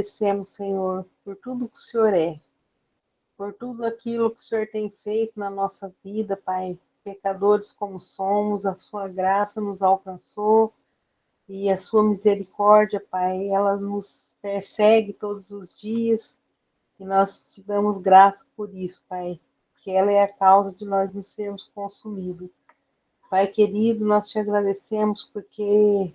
Agradecemos, Senhor, por tudo que o Senhor é, por tudo aquilo que o Senhor tem feito na nossa vida, Pai. Pecadores como somos, a sua graça nos alcançou e a sua misericórdia, Pai, ela nos persegue todos os dias e nós te damos graça por isso, Pai, que ela é a causa de nós não sermos consumidos. Pai querido, nós te agradecemos porque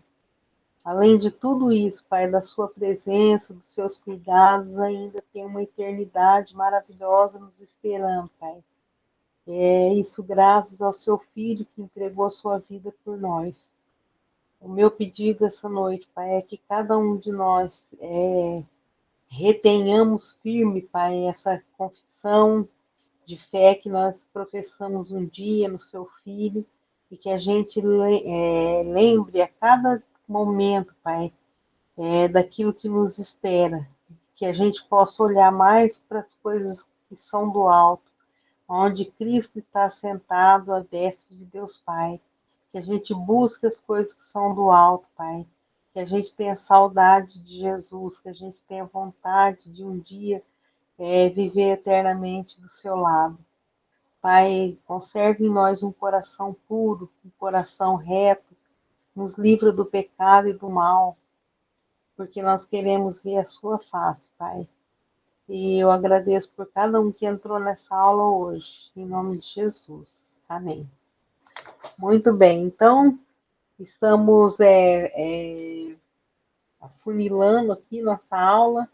além de tudo isso, Pai, da sua presença, dos seus cuidados, ainda tem uma eternidade maravilhosa nos esperando, Pai. É isso graças ao seu Filho que entregou a sua vida por nós. O meu pedido essa noite, Pai, é que cada um de nós retenhamos firme, Pai, essa confissão de fé que nós professamos um dia no seu Filho e que a gente lembre a cada momento, Pai, daquilo que nos espera, que a gente possa olhar mais para as coisas que são do alto, onde Cristo está sentado à destra de Deus Pai, que a gente busque as coisas que são do alto, Pai, que a gente tenha saudade de Jesus, que a gente tenha vontade de um dia viver eternamente do seu lado. Pai, conserve em nós um coração puro, um coração reto, nos livra do pecado e do mal, porque nós queremos ver a sua face, Pai. E eu agradeço por cada um que entrou nessa aula hoje, em nome de Jesus. Amém. Muito bem, então estamos afunilando aqui nossa aula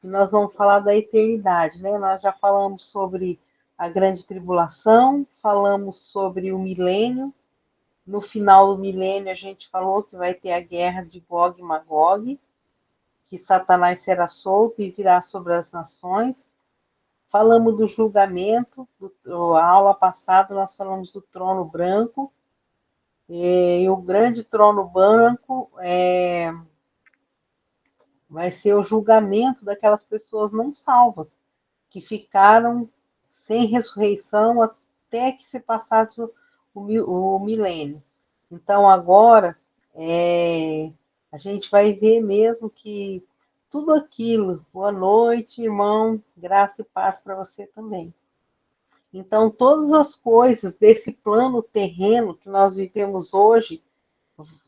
e nós vamos falar da eternidade, né? Nós já falamos sobre a grande tribulação, falamos sobre o milênio. No final do milênio, a gente falou que vai ter a guerra de Gog e Magog, que Satanás será solto e virá sobre as nações. Falamos do julgamento, a aula passada nós falamos do trono branco, e o grande trono branco vai ser o julgamento daquelas pessoas não salvas, que ficaram sem ressurreição até que se passasse o milênio. Então, agora, a gente vai ver mesmo que tudo aquilo, boa noite, irmão, graça e paz para você também. Então, todas as coisas desse plano terreno que nós vivemos hoje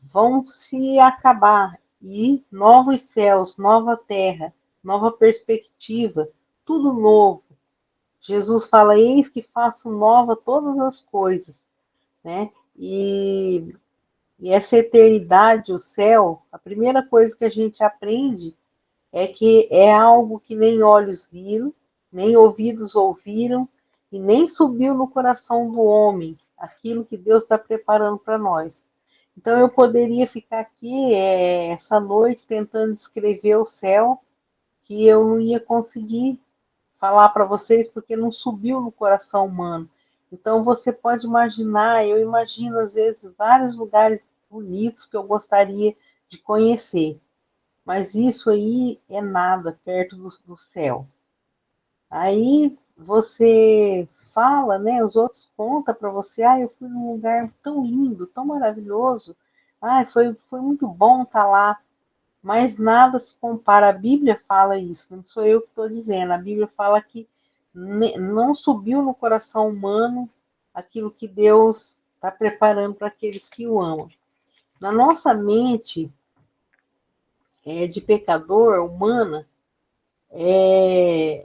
vão se acabar e novos céus, nova terra, nova perspectiva, tudo novo. Jesus fala: eis que faço nova todas as coisas, né? E essa eternidade, o céu, a primeira coisa que a gente aprende é que é algo que nem olhos viram, nem ouvidos ouviram, e nem subiu no coração do homem, aquilo que Deus está preparando para nós. Então eu poderia ficar aqui essa noite tentando descrever o céu, que eu não ia conseguir falar para vocês porque não subiu no coração humano. Então você pode imaginar, eu imagino às vezes vários lugares bonitos que eu gostaria de conhecer, mas isso aí é nada perto do céu. Aí você fala, né? Os outros contam para você: ah, eu fui num lugar tão lindo, tão maravilhoso, ah, foi muito bom estar lá. Mas nada se compara. A Bíblia fala isso, não sou eu que estou dizendo. A Bíblia fala que não subiu no coração humano aquilo que Deus está preparando para aqueles que o amam. Na nossa mente de pecador humana,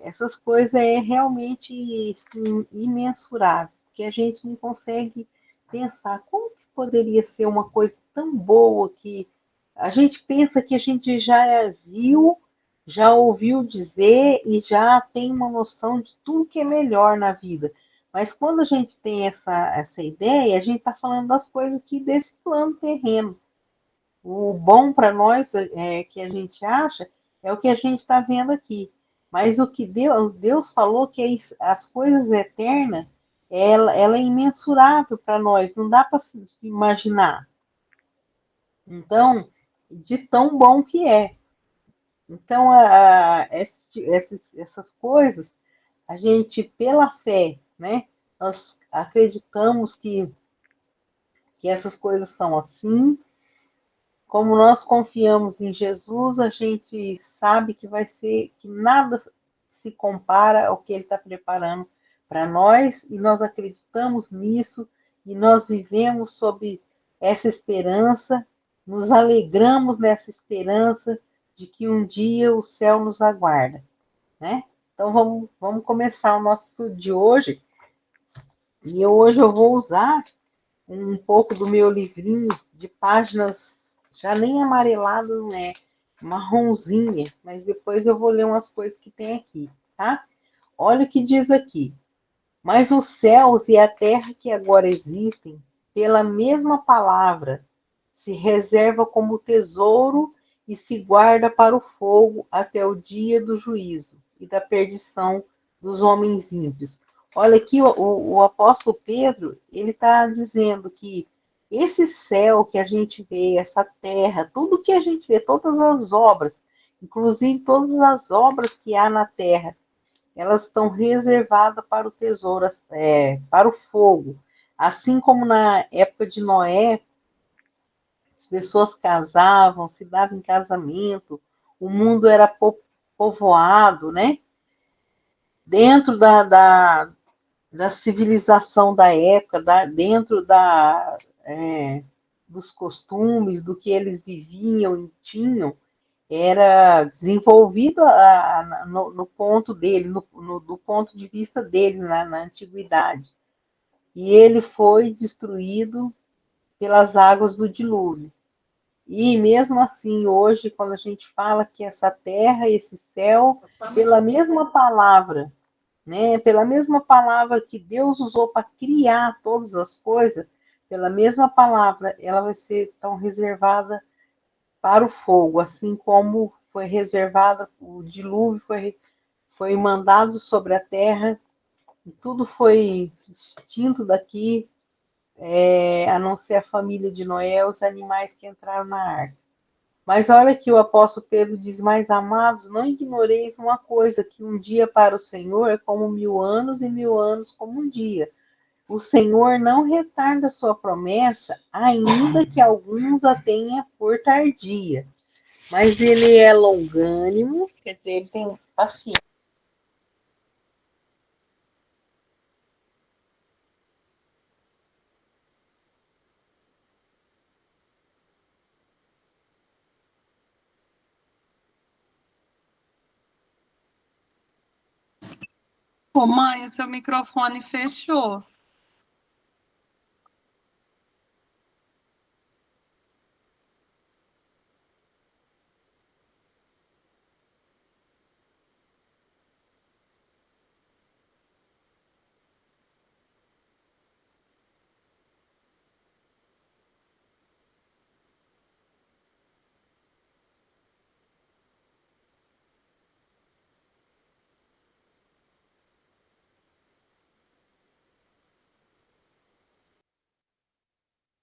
essas coisas realmente assim, imensurável, porque a gente não consegue pensar como que poderia ser uma coisa tão boa que a gente pensa que a gente já viu, já ouviu dizer e já tem uma noção de tudo que é melhor na vida. Mas quando a gente tem essa ideia, a gente está falando das coisas aqui desse plano terreno. O bom para nós que a gente acha é o que a gente está vendo aqui. Mas o que Deus falou que as coisas eternas, ela é imensurável para nós, não dá para imaginar. Então, de tão bom que é. Então, essas coisas, a gente, pela fé, né, nós acreditamos que essas coisas são assim, como nós confiamos em Jesus, a gente sabe que vai ser, que nada se compara ao que Ele está preparando para nós, e nós acreditamos nisso, e nós vivemos sob essa esperança, nos alegramos nessa esperança de que um dia o céu nos aguarda, né? Então vamos começar o nosso estudo de hoje, e hoje eu vou usar um pouco do meu livrinho de páginas, já nem amarelado, não é, marronzinha, mas depois eu vou ler umas coisas que tem aqui, tá? Olha o que diz aqui. Mas os céus e a terra que agora existem, pela mesma palavra, se reserva como tesouro e se guarda para o fogo até o dia do juízo e da perdição dos homens ímpios. Olha aqui, o apóstolo Pedro, ele está dizendo que esse céu que a gente vê, essa terra, tudo que a gente vê, todas as obras, inclusive todas as obras que há na terra, elas estão reservadas para o tesouro, para o fogo. Assim como na época de Noé, as pessoas casavam, se davam em casamento, o mundo era povoado, né? Dentro da civilização da época, dentro dos costumes, do que eles viviam e tinham, era desenvolvido no ponto dele, do ponto de vista dele na antiguidade. E ele foi destruído pelas águas do dilúvio. E mesmo assim, hoje, quando a gente fala que essa terra, esse céu, pela mesma palavra, né, pela mesma palavra que Deus usou para criar todas as coisas, pela mesma palavra, ela vai ser tão reservada para o fogo, assim como foi reservada, o dilúvio foi mandado sobre a terra, e tudo foi extinto daqui, a não ser a família de Noé, os animais que entraram na arca. Mas olha que o apóstolo Pedro diz, mais amados, não ignoreis uma coisa, que um dia para o Senhor é como 1000 anos, e 1000 anos como um dia. O Senhor não retarda a sua promessa, ainda que alguns a tenha por tardia. Mas ele é longânimo, quer dizer, ele tem paciência. Ô, mãe, o seu microfone fechou.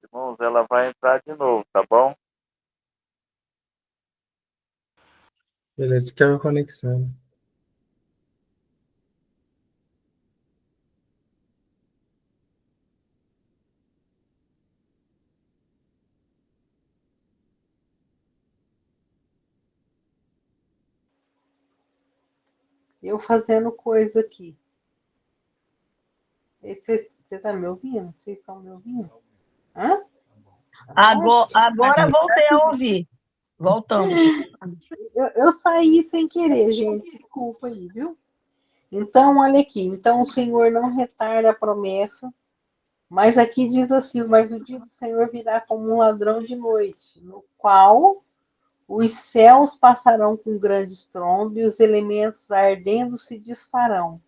Irmãos, ela vai entrar de novo, tá bom? Beleza, caiu a conexão. Eu fazendo coisa aqui. Você está me ouvindo? Vocês estão me ouvindo? Hã? Agora voltei a ouvir. Voltamos. Eu saí sem querer, gente. Desculpa aí, viu? Então, olha aqui. Então, o Senhor não retarda a promessa, mas aqui diz assim: mas o dia do Senhor virá como um ladrão de noite, no qual os céus passarão com grande estrondo e os elementos ardendo se disparão,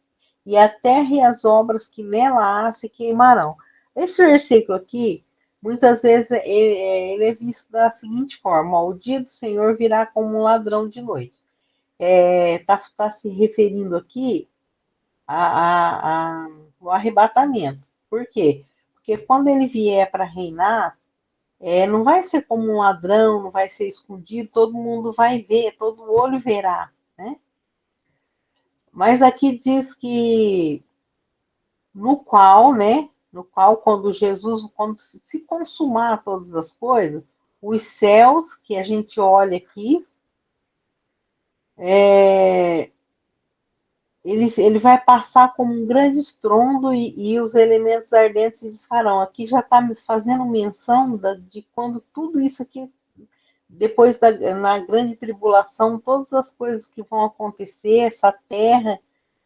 e a terra e as obras que nela há se queimarão. Esse versículo aqui, muitas vezes, ele é visto da seguinte forma: ó, o dia do Senhor virá como um ladrão de noite. Tá se referindo aqui ao arrebatamento. Por quê? Porque quando ele vier para reinar, não vai ser como um ladrão, não vai ser escondido, todo mundo vai ver, todo olho verá, né? Mas aqui diz que no qual, né? No qual, quando se consumar todas as coisas, os céus que a gente olha aqui, ele vai passar como um grande estrondo e os elementos ardentes se desfarão. Aqui já está me fazendo menção de quando tudo isso aqui, depois na grande tribulação, todas as coisas que vão acontecer, essa terra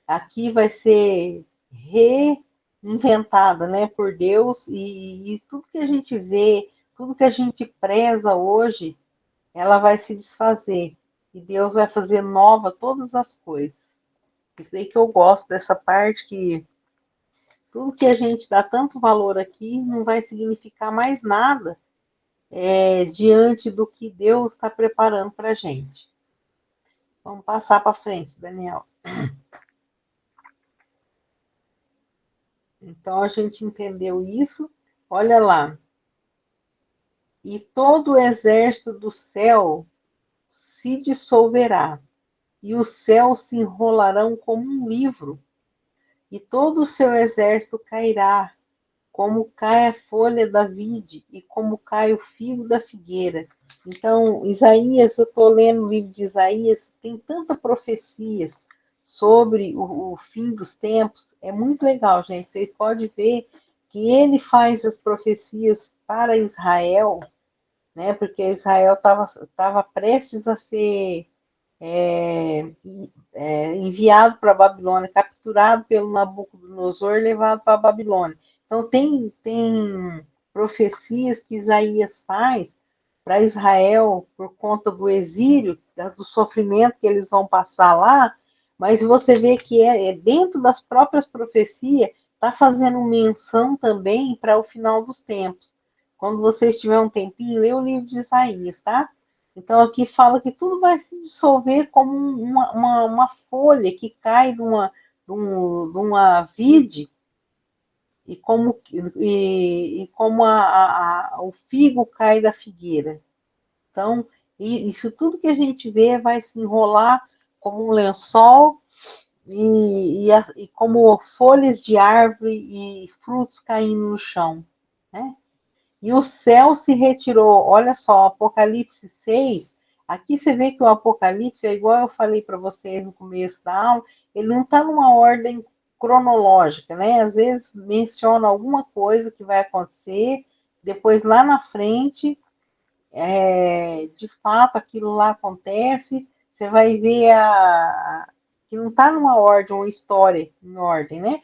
aqui vai ser reinventada, né, por Deus, e tudo que a gente vê, tudo que a gente preza hoje, ela vai se desfazer. E Deus vai fazer nova todas as coisas. Isso aí que eu gosto dessa parte, que tudo que a gente dá tanto valor aqui não vai significar mais nada diante do que Deus está preparando para a gente. Vamos passar para frente, Daniel. Então, a gente entendeu isso. Olha lá. E todo o exército do céu se dissolverá, e os céus se enrolarão como um livro, e todo o seu exército cairá, como cai a folha da vide e como cai o figo da figueira. Então, Isaías, eu estou lendo o livro de Isaías, tem tanta profecias sobre o fim dos tempos, é muito legal, gente. Vocês podem ver que ele faz as profecias para Israel, né? Porque Israel estava prestes a ser enviado para a Babilônia, capturado pelo Nabucodonosor, levado para a Babilônia. Então, tem profecias que Isaías faz para Israel por conta do exílio, do sofrimento que eles vão passar lá, mas você vê que dentro das próprias profecias, está fazendo menção também para o final dos tempos. Quando você tiver um tempinho, lê o livro de Isaías, tá? Então, aqui fala que tudo vai se dissolver como uma folha que cai de uma vide, e como o figo cai da figueira. Então, isso tudo que a gente vê vai se enrolar como um lençol e como folhas de árvore e frutos caindo no chão, né? E o céu se retirou. Olha só, Apocalipse 6. Aqui você vê que o Apocalipse é igual eu falei para vocês no começo da aula, ele não está numa ordem cronológica, né? Às vezes menciona alguma coisa que vai acontecer, depois lá na frente, de fato, aquilo lá acontece, você vai ver que não está numa ordem, uma história em ordem, né?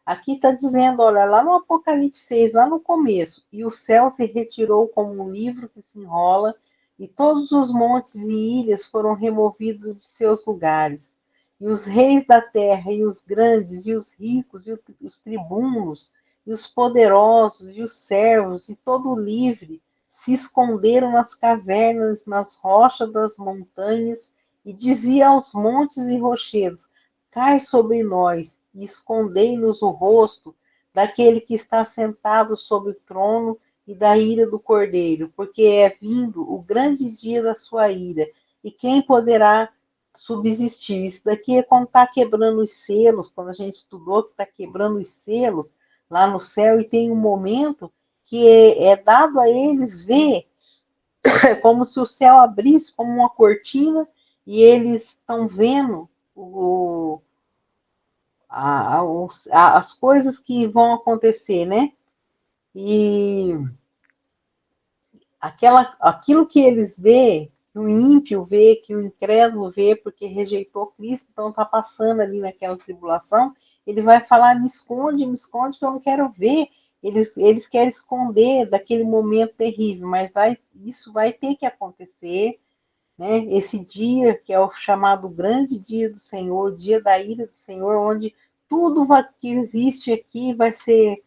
Aqui está dizendo, olha, lá no Apocalipse 6, lá no começo, e o céu se retirou como um livro que se enrola, e todos os montes e ilhas foram removidos de seus lugares. E os reis da terra, e os grandes, e os ricos, e os tribunos, e os poderosos, e os servos, e todo o livre, se esconderam nas cavernas, nas rochas das montanhas, e dizia aos montes e rochedos, cai sobre nós, e escondei-nos o rosto daquele que está sentado sobre o trono e da ira do Cordeiro, porque é vindo o grande dia da sua ira, e quem poderá subsistir? Isso daqui é quando está quebrando os selos, quando a gente estudou que está quebrando os selos lá no céu, e tem um momento que é dado a eles ver, como se o céu abrisse como uma cortina, e eles estão vendo as coisas que vão acontecer, né? E aquilo que eles vê, que o ímpio vê, que o incrédulo vê, porque rejeitou Cristo, então está passando ali naquela tribulação, ele vai falar, me esconde, que eu não quero ver. Eles querem esconder daquele momento terrível, mas isso vai ter que acontecer, né? Esse dia, que é o chamado grande dia do Senhor, o dia da ira do Senhor, onde tudo que existe aqui vai ser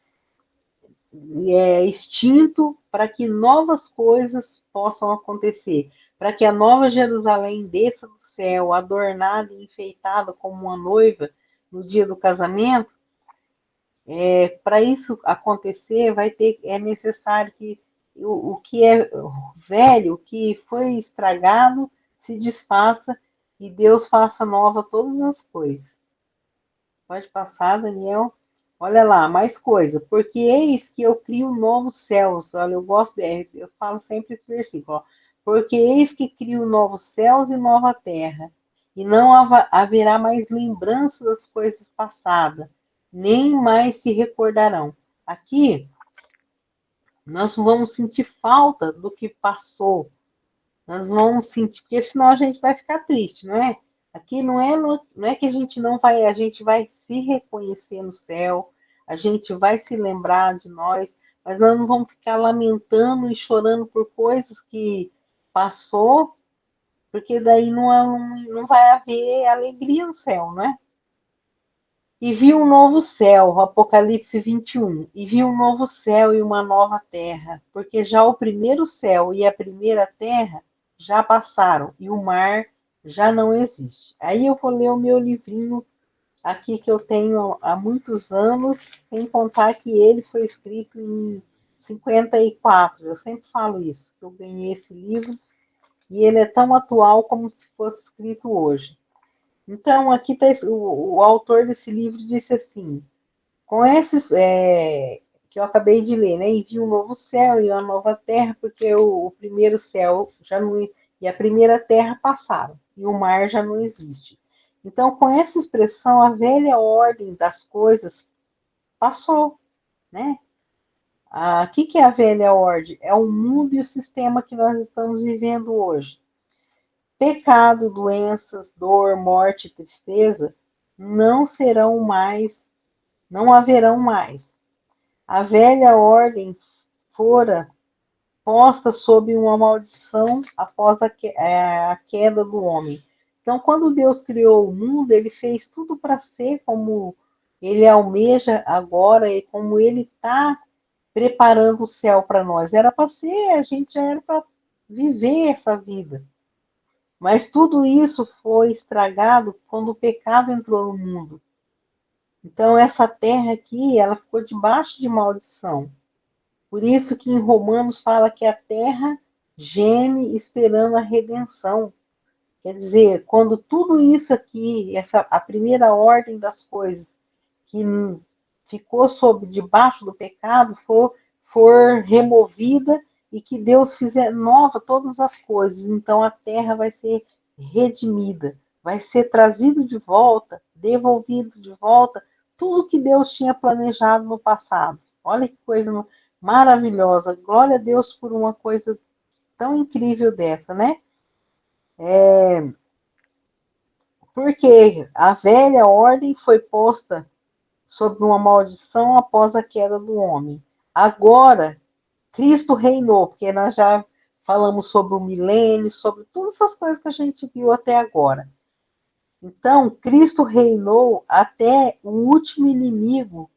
extinto para que novas coisas possam acontecer, para que a nova Jerusalém desça do céu, adornada e enfeitada como uma noiva no dia do casamento. Para isso acontecer, é necessário que o que é velho, o que foi estragado, se desfaça e Deus faça nova todas as coisas. Pode passar, Daniel. Olha lá, mais coisa. Porque eis que eu crio novos céus. Olha, eu falo sempre esse versículo. Ó. Porque eis que crio novos céus e nova terra. E não haverá mais lembrança das coisas passadas, nem mais se recordarão. Aqui, nós não vamos sentir falta do que passou. Nós vamos sentir, porque senão a gente vai ficar triste, não é? Aqui não é que a gente não vai, a gente vai se reconhecer no céu, a gente vai se lembrar de nós, mas nós não vamos ficar lamentando e chorando por coisas que passou, porque daí não vai haver alegria no céu, não é? E viu um novo céu, Apocalipse 21. E viu um novo céu e uma nova terra, porque já o primeiro céu e a primeira terra já passaram, e o mar já não existe. Aí eu vou ler o meu livrinho aqui que eu tenho há muitos anos, sem contar que ele foi escrito em 54. Eu sempre falo isso, que eu ganhei esse livro, e ele é tão atual como se fosse escrito hoje. Então, aqui tá, o autor desse livro disse assim: com esses que eu acabei de ler, né? E vi um novo céu e uma nova terra, porque o primeiro céu já não e a primeira terra passaram e o mar já não existe. Então, com essa expressão, a velha ordem das coisas passou, né? O que é a velha ordem? É o mundo e o sistema que nós estamos vivendo hoje. Pecado, doenças, dor, morte e tristeza não serão mais, não haverão mais. A velha ordem fora posta sob uma maldição após a queda do homem. Então, quando Deus criou o mundo, ele fez tudo para ser como ele almeja agora e como ele está preparando o céu para nós. Era para ser, a gente já era para viver essa vida. Mas tudo isso foi estragado quando o pecado entrou no mundo. Então, essa terra aqui, ela ficou debaixo de maldição. Por isso que em Romanos fala que a terra geme esperando a redenção. Quer dizer, quando tudo isso aqui, a primeira ordem das coisas que ficou sob debaixo do pecado, for removida e que Deus fizer nova todas as coisas, então a terra vai ser redimida, vai ser trazido de volta, devolvido de volta tudo que Deus tinha planejado no passado. Olha que coisa maravilhosa. Glória a Deus por uma coisa tão incrível dessa, né? Porque a velha ordem foi posta sob uma maldição após a queda do homem. Agora, Cristo reinou, porque nós já falamos sobre o milênio, sobre todas essas coisas que a gente viu até agora. Então, Cristo reinou até o último inimigo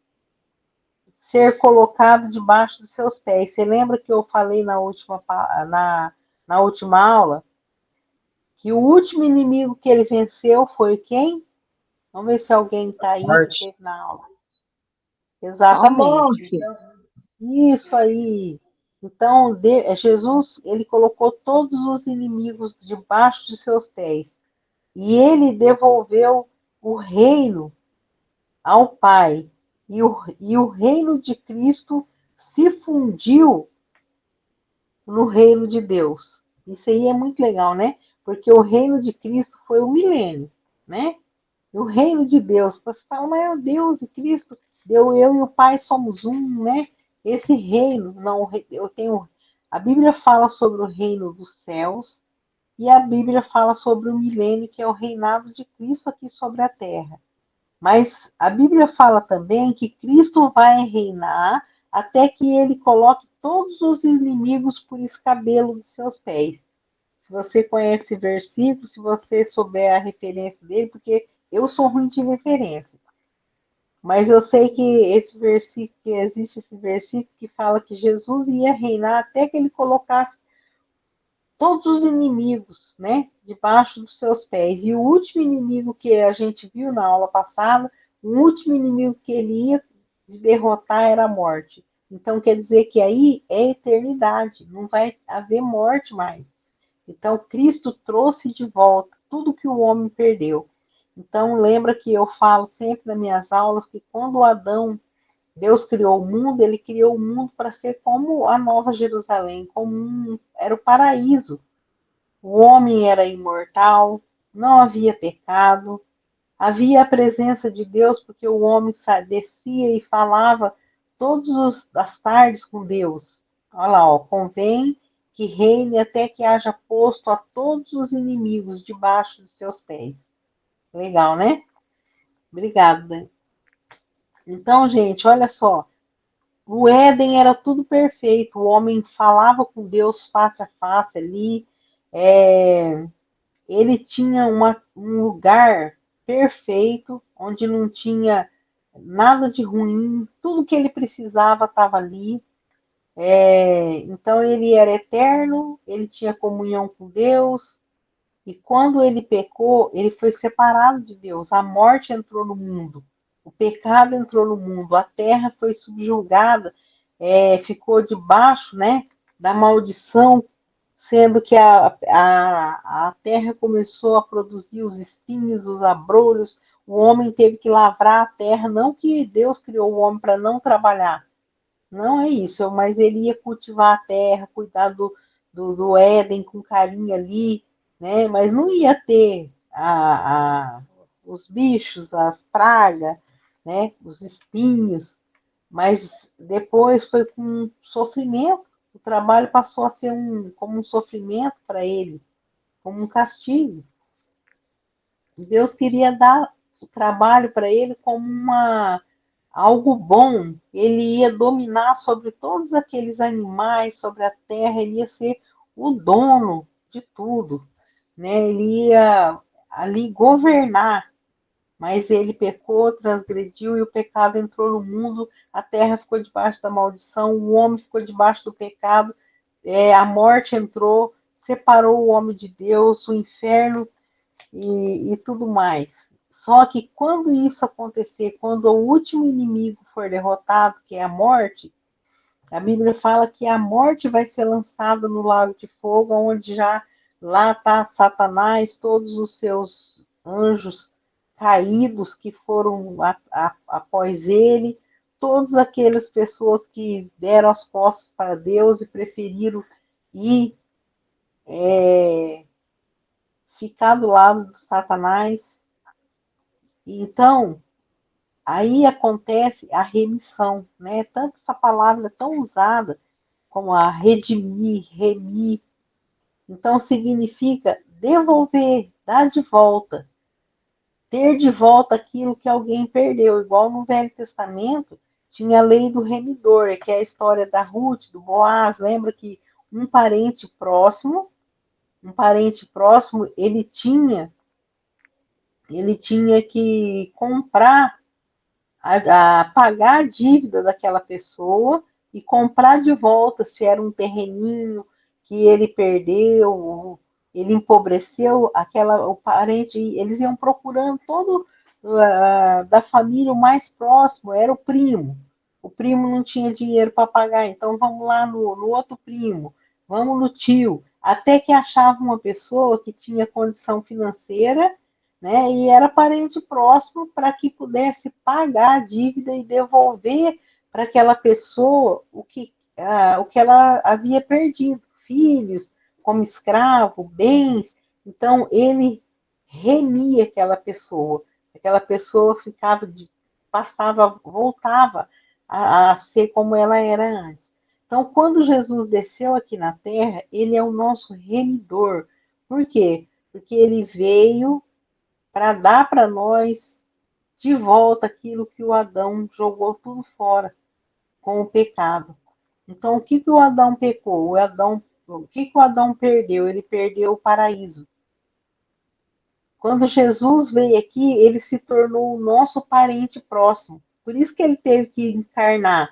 ser colocado debaixo dos seus pés. Você lembra que eu falei na última aula que o último inimigo que ele venceu foi quem? Vamos ver se alguém está aí que Morte. esteve na aula. A Exatamente. morte. Isso aí. Então, Jesus, ele colocou todos os inimigos debaixo de seus pés. E ele devolveu o reino ao Pai. E o reino de Cristo se fundiu no reino de Deus. Isso aí é muito legal, né? Porque o reino de Cristo foi o milênio, né? E o reino de Deus, você fala, mas é Deus e Cristo, eu e o Pai somos um, né? Esse reino, não, eu tenho. A Bíblia fala sobre o reino dos céus e a Bíblia fala sobre o milênio, que é o reinado de Cristo aqui sobre a terra. Mas a Bíblia fala também que Cristo vai reinar até que ele coloque todos os inimigos por escabelo de seus pés. Se você conhece esse versículo, se você souber a referência dele, porque eu sou ruim de referência. Mas eu sei que existe esse versículo que fala que Jesus ia reinar até que ele colocasse todos os inimigos, né, debaixo dos seus pés. E o último inimigo que a gente viu na aula passada, o último inimigo que ele ia derrotar era a morte. Então quer dizer que aí é eternidade, não vai haver morte mais. Então Cristo trouxe de volta tudo que o homem perdeu. Então lembra que eu falo sempre nas minhas aulas que quando Adão Deus criou o mundo, ele criou o mundo para ser como a Nova Jerusalém, era o paraíso. O homem era imortal, não havia pecado, havia a presença de Deus, porque o homem descia e falava todas as tardes com Deus. Olha lá, ó, convém que reine até que haja posto a todos os inimigos debaixo dos seus pés. Legal, né? Obrigada, Dani. Então, gente, olha só. O Éden era tudo perfeito. O homem falava com Deus face a face ali. Ele tinha um lugar perfeito, onde não tinha nada de ruim. Tudo que ele precisava estava ali. Então, ele era eterno, ele tinha comunhão com Deus. E quando ele pecou, ele foi separado de Deus. A morte entrou no mundo. O pecado entrou no mundo. A terra foi subjugada, ficou debaixo, né, da maldição, sendo que a terra começou a produzir os espinhos, os abrolhos. O homem teve que lavrar a terra. Não que Deus criou o homem para não trabalhar. Não é isso, mas ele ia cultivar a terra, cuidar do Éden com carinho ali, né? Mas não ia ter os bichos, as pragas, né? Os espinhos. Mas depois foi com sofrimento. O trabalho passou a ser como um sofrimento para ele, como um castigo. Deus queria dar o trabalho para ele como algo bom. Ele ia dominar sobre todos aqueles animais, sobre a terra, ele ia ser o dono de tudo, né? Ele ia ali governar, mas ele pecou, transgrediu e o pecado entrou no mundo, a terra ficou debaixo da maldição, o homem ficou debaixo do pecado, a morte entrou, separou o homem de Deus, o inferno e tudo mais. Só que quando isso acontecer, quando o último inimigo for derrotado, que é a morte, a Bíblia fala que a morte vai ser lançada no lago de fogo, onde já lá está Satanás, todos os seus anjos caídos que foram após ele, todas aquelas pessoas que deram as costas para Deus e preferiram ir ficar do lado de Satanás. Então, aí acontece a remissão, né? Tanto essa palavra é tão usada como a redimir, remir. Então, significa devolver, dar de volta, ter de volta aquilo que alguém perdeu. Igual no Velho Testamento, tinha a lei do remidor, que é a história da Ruth, do Boaz. Lembra que um parente próximo, ele tinha que comprar, pagar a dívida daquela pessoa e comprar de volta, se era um terreninho que ele perdeu, ele empobreceu, o parente, eles iam procurando todo da família o mais próximo, era o primo. O primo não tinha dinheiro para pagar, então vamos lá no outro primo, vamos no tio, até que achava uma pessoa que tinha condição financeira, né, e era parente próximo para que pudesse pagar a dívida e devolver para aquela pessoa o que ela havia perdido, filhos, como escravo, bens. Então, ele remia aquela pessoa voltava a ser como ela era antes. Então, quando Jesus desceu aqui na terra, ele é o nosso remidor. Por quê? Porque ele veio para dar para nós de volta aquilo que o Adão jogou tudo fora com o pecado. Então, o que o Adão pecou? O que o Adão perdeu? Ele perdeu o paraíso. Quando Jesus veio aqui, ele se tornou o nosso parente próximo. Por isso que ele teve que encarnar.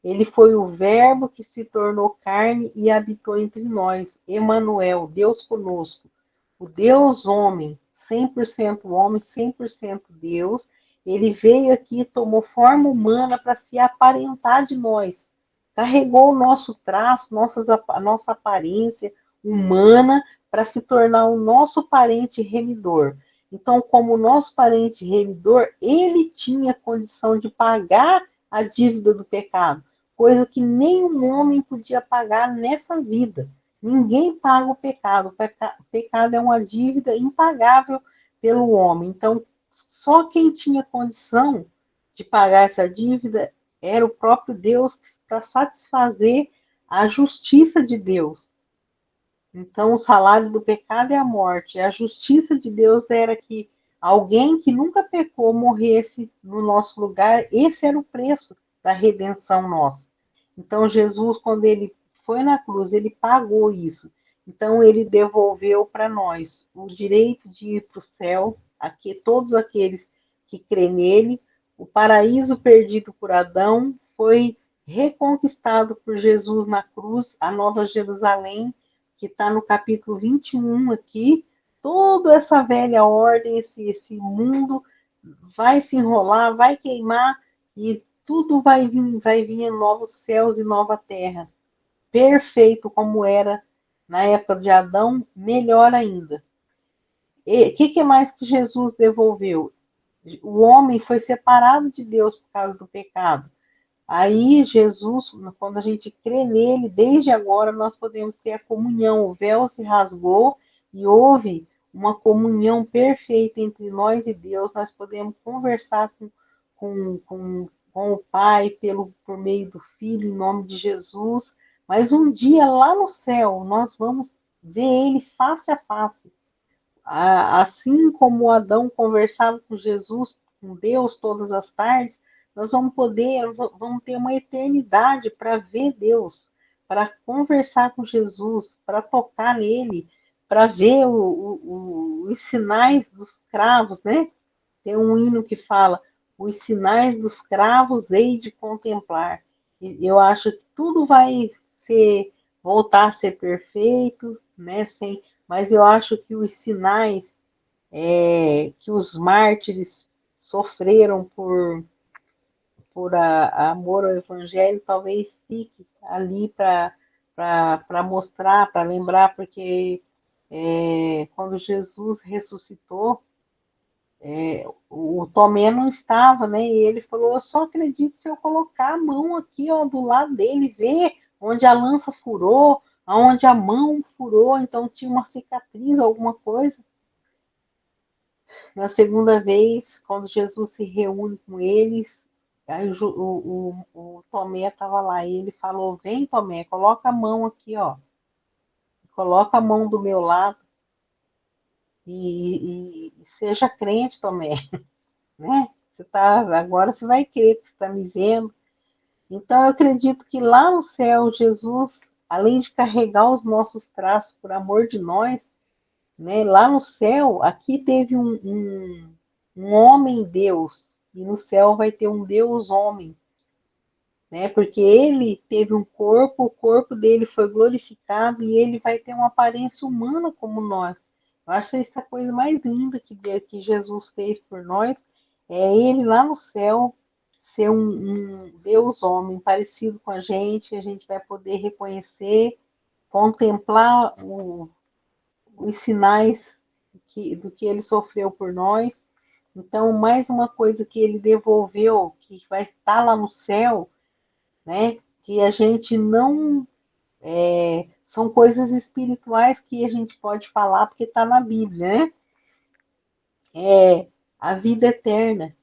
Ele foi o Verbo que se tornou carne e habitou entre nós. Emanuel, Deus conosco. O Deus homem, 100% homem, 100% Deus, ele veio aqui, tomou forma humana para se aparentar de nós. Carregou o nosso traço, nossa aparência humana para se tornar o nosso parente remidor. Então, como nosso parente remidor, ele tinha condição de pagar a dívida do pecado, coisa que nenhum homem podia pagar nessa vida. Ninguém paga o pecado. O pecado é uma dívida impagável pelo homem. Então, só quem tinha condição de pagar essa dívida era o próprio Deus para satisfazer a justiça de Deus. Então, o salário do pecado é a morte. A justiça de Deus era que alguém que nunca pecou morresse no nosso lugar. Esse era o preço da redenção nossa. Então, Jesus, quando ele foi na cruz, ele pagou isso. Então, ele devolveu para nós o direito de ir para o céu, aqui, todos aqueles que creem nele. O paraíso perdido por Adão foi reconquistado por Jesus na cruz, a Nova Jerusalém, que está no capítulo 21 aqui. Toda essa velha ordem, esse mundo vai se enrolar, vai queimar e tudo vai vir em novos céus e nova terra. Perfeito como era na época de Adão, melhor ainda. O que mais que Jesus devolveu? O homem foi separado de Deus por causa do pecado. Aí Jesus, quando a gente crê nele, desde agora nós podemos ter a comunhão. O véu se rasgou e houve uma comunhão perfeita entre nós e Deus. Nós podemos conversar com o Pai por meio do Filho, em nome de Jesus. Mas um dia lá no céu nós vamos ver ele face a face. Assim como Adão conversava com Jesus, com Deus todas as tardes, nós vamos ter uma eternidade para ver Deus, para conversar com Jesus, para tocar nele, para ver os sinais dos cravos, né? Tem um hino que fala: os sinais dos cravos hei de contemplar. E eu acho que tudo vai voltar a ser perfeito, né? Mas eu acho que os sinais que os mártires sofreram por amor ao Evangelho, talvez fique ali para mostrar, para lembrar, porque quando Jesus ressuscitou, o Tomé não estava, né? E ele falou: eu só acredito se eu colocar a mão aqui, ó, do lado dele, ver onde a lança furou, aonde a mão furou, então tinha uma cicatriz, alguma coisa. Na segunda vez, quando Jesus se reúne com eles, aí o Tomé estava lá e ele falou: vem, Tomé, coloca a mão aqui, ó, coloca a mão do meu lado e seja crente, Tomé, né? Agora você vai crer que você está me vendo. Então, eu acredito que lá no céu, Jesus, além de carregar os nossos traços por amor de nós, né, lá no céu, aqui teve um homem Deus, e no céu vai ter um Deus homem, né? Porque ele teve um corpo, o corpo dele foi glorificado e ele vai ter uma aparência humana como nós. Eu acho essa a coisa mais linda que Jesus fez por nós, é ele lá no céu ser um Deus homem parecido com a gente vai poder reconhecer, contemplar os sinais do que ele sofreu por nós. Então, mais uma coisa que ele devolveu, que vai estar lá no céu, né? Que a gente não. São coisas espirituais que a gente pode falar porque está na Bíblia, né? A vida eterna.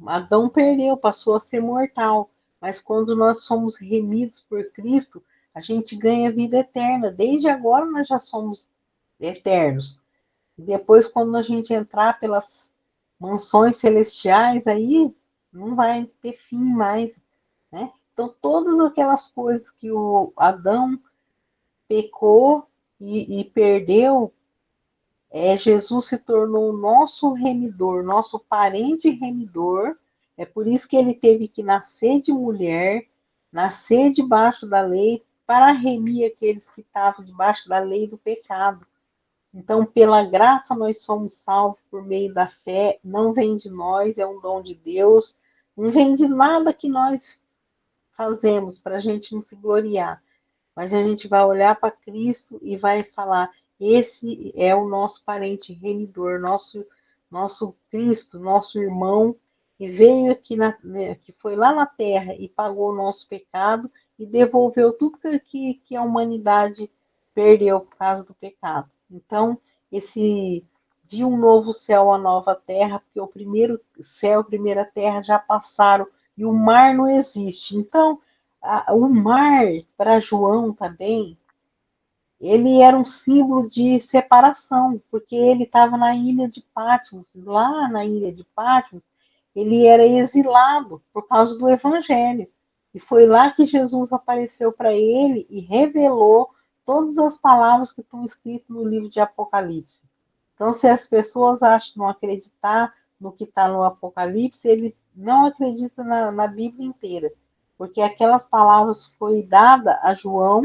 Adão perdeu, passou a ser mortal. Mas quando nós somos remidos por Cristo, a gente ganha vida eterna. Desde agora nós já somos eternos. Depois, quando a gente entrar pelas mansões celestiais, aí não vai ter fim mais, né? Então, todas aquelas coisas que o Adão pecou e perdeu, Jesus se tornou o nosso remidor, nosso parente remidor. É por isso que ele teve que nascer de mulher, nascer debaixo da lei, para remir aqueles que estavam debaixo da lei do pecado. Então, pela graça, nós somos salvos por meio da fé, não vem de nós, é um dom de Deus, não vem de nada que nós fazemos para a gente não se gloriar, mas a gente vai olhar para Cristo e vai falar: esse é o nosso parente remidor, nosso Cristo, nosso irmão, que veio aqui, que foi lá na Terra e pagou o nosso pecado e devolveu tudo que a humanidade perdeu por causa do pecado. Então, viu um novo céu, uma nova terra, porque o primeiro céu, a primeira terra já passaram e o mar não existe. Então, o mar, para João também, ele era um símbolo de separação, porque ele estava na ilha de Patmos. Lá na ilha de Patmos, ele era exilado por causa do Evangelho. E foi lá que Jesus apareceu para ele e revelou todas as palavras que estão escritas no livro de Apocalipse. Então, se as pessoas acham não acreditar no que está no Apocalipse, ele não acredita na Bíblia inteira, porque aquelas palavras foi dada a João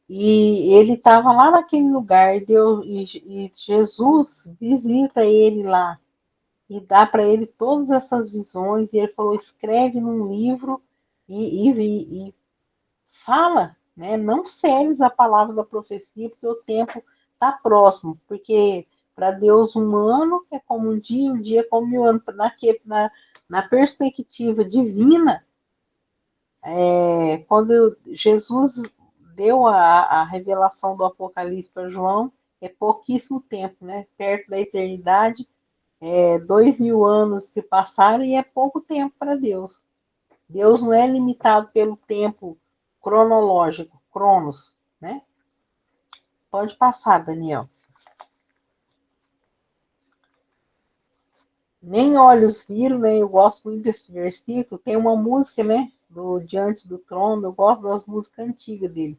e ele estava lá naquele lugar, e Jesus visita ele lá e dá para ele todas essas visões, e ele falou, escreve num livro e fala, né? Não seles a palavra da profecia, porque o tempo está próximo, porque para Deus um ano é como um dia é como 1000 anos, na perspectiva divina, quando Jesus deu a revelação do Apocalipse para João, é pouquíssimo tempo, né? Perto da eternidade, 2000 anos se passaram e é pouco tempo para Deus. Deus não é limitado pelo tempo cronológico, cronos, né? Pode passar, Daniel. Nem olhos viram, né? Eu gosto muito desse versículo. Tem uma música, né? Do Diante do Trono. Eu gosto das músicas antigas dele.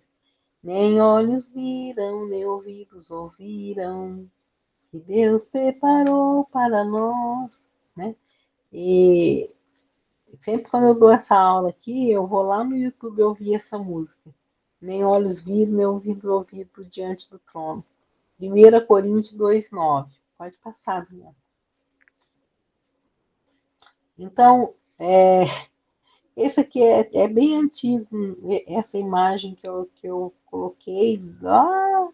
Nem olhos viram, nem ouvidos ouviram, que Deus preparou para nós, né? E sempre quando eu dou essa aula aqui, eu vou lá no YouTube ouvir essa música. Nem olhos viram, nem ouvidos ouviram diante do trono. 1 Coríntios 2:9. Pode passar, Daniel. Então, esse aqui é bem antigo, essa imagem que eu coloquei lá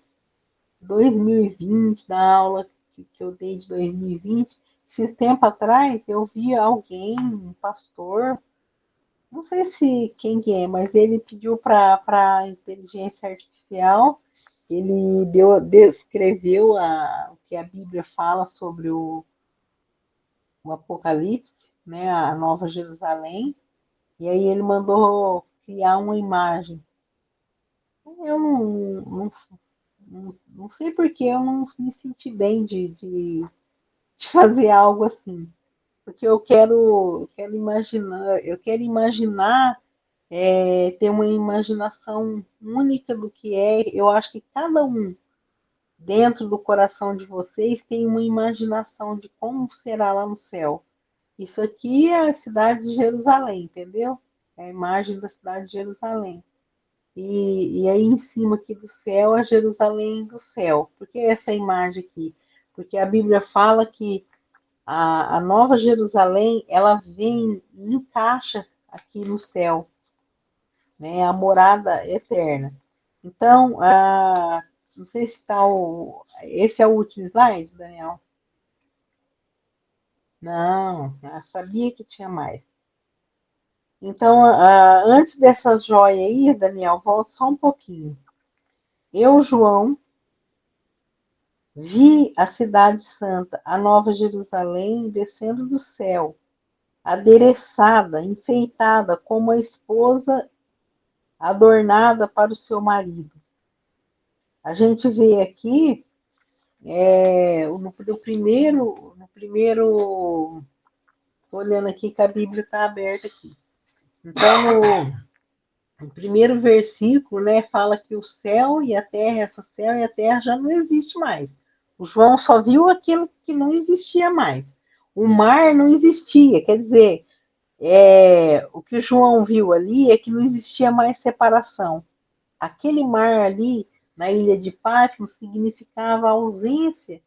2020, da aula que eu dei de 2020. Esse tempo atrás, eu vi alguém, um pastor, não sei se quem que é, mas ele pediu para a inteligência artificial, ele descreveu o que a Bíblia fala sobre o Apocalipse, né, a Nova Jerusalém, e aí ele mandou criar uma imagem. Eu não sei porque eu não me senti bem de fazer algo assim, porque eu quero imaginar, ter uma imaginação única do que é. Eu acho que cada um dentro do coração de vocês tem uma imaginação de como será lá no céu. Isso aqui é a cidade de Jerusalém, entendeu? É a imagem da cidade de Jerusalém. E aí em cima aqui do céu, a Jerusalém do céu. Por que essa imagem aqui? Porque a Bíblia fala que a Nova Jerusalém, ela vem e encaixa aqui no céu, né? A morada eterna. Então, não sei se está esse é o último slide, Daniel? Não, eu sabia que tinha mais. Então, antes dessas joias aí, Daniel, volta só um pouquinho. Eu, João, vi a cidade santa, a Nova Jerusalém, descendo do céu, adereçada, enfeitada, como a esposa adornada para o seu marido. A gente vê aqui, no primeiro, estou olhando aqui que a Bíblia está aberta aqui. Então, no primeiro versículo, né, fala que o céu e a terra, essa céu e a terra já não existe mais. O João só viu aquilo que não existia mais. O mar não existia, quer dizer, o que o João viu ali é que não existia mais separação. Aquele mar ali, na ilha de Patmos, significava a ausência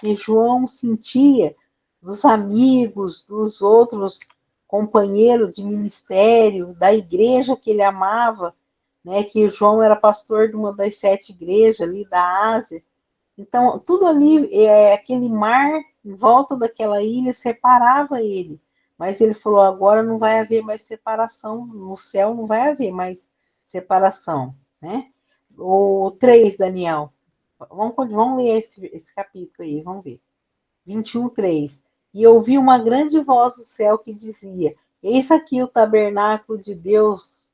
que João sentia dos amigos, dos outros companheiros de ministério, da igreja que ele amava, né, que João era pastor de uma das 7 igrejas ali da Ásia, Então, tudo ali, aquele mar em volta daquela ilha separava ele. Mas ele falou: agora não vai haver mais separação, no céu não vai haver mais separação, né? O 3, Daniel. Vamos ler esse capítulo aí, vamos ver. 21:3. E ouvi uma grande voz do céu que dizia: Eis aqui o tabernáculo de Deus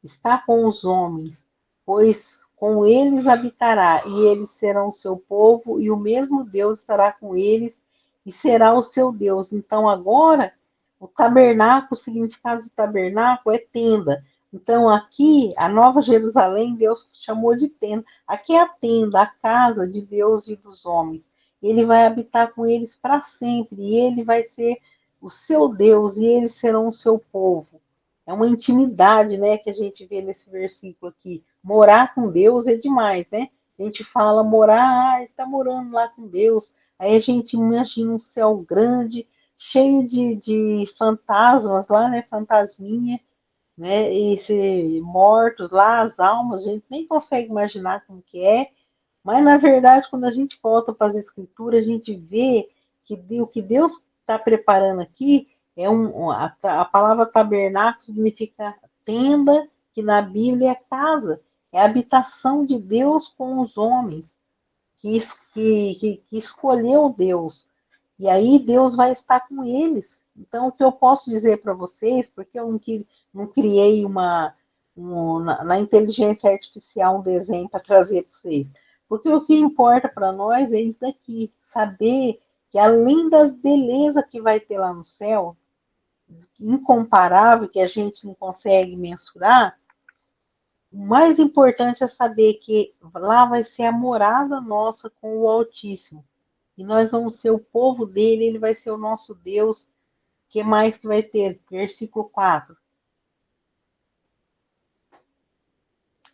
está com os homens, pois com eles habitará, e eles serão o seu povo, e o mesmo Deus estará com eles, e será o seu Deus. Então, agora, o tabernáculo, o significado de tabernáculo é tenda. Então, aqui, a Nova Jerusalém, Deus chamou de tenda. Aqui é a tenda, a casa de Deus e dos homens. Ele vai habitar com eles para sempre, e ele vai ser o seu Deus, e eles serão o seu povo. É uma intimidade, né, que a gente vê nesse versículo aqui. Morar com Deus é demais, né? A gente fala morar, está morando lá com Deus. Aí a gente imagina um céu grande, cheio de fantasmas lá, né? Fantasminha, né? E mortos lá, as almas, a gente nem consegue imaginar como que é. Mas, na verdade, quando a gente volta para as escrituras, a gente vê que o que Deus está preparando aqui a palavra tabernáculo significa tenda, que na Bíblia é casa, é a habitação de Deus com os homens, que escolheu Deus. E aí Deus vai estar com eles. Então, o que eu posso dizer para vocês, porque eu não criei na inteligência artificial um desenho para trazer para vocês. Porque o que importa para nós é isso daqui, saber que além das belezas que vai ter lá no céu, incomparável, que a gente não consegue mensurar, o mais importante é saber que lá vai ser a morada nossa com o Altíssimo. E nós vamos ser o povo dele, ele vai ser o nosso Deus. O que mais que vai ter? Versículo 4.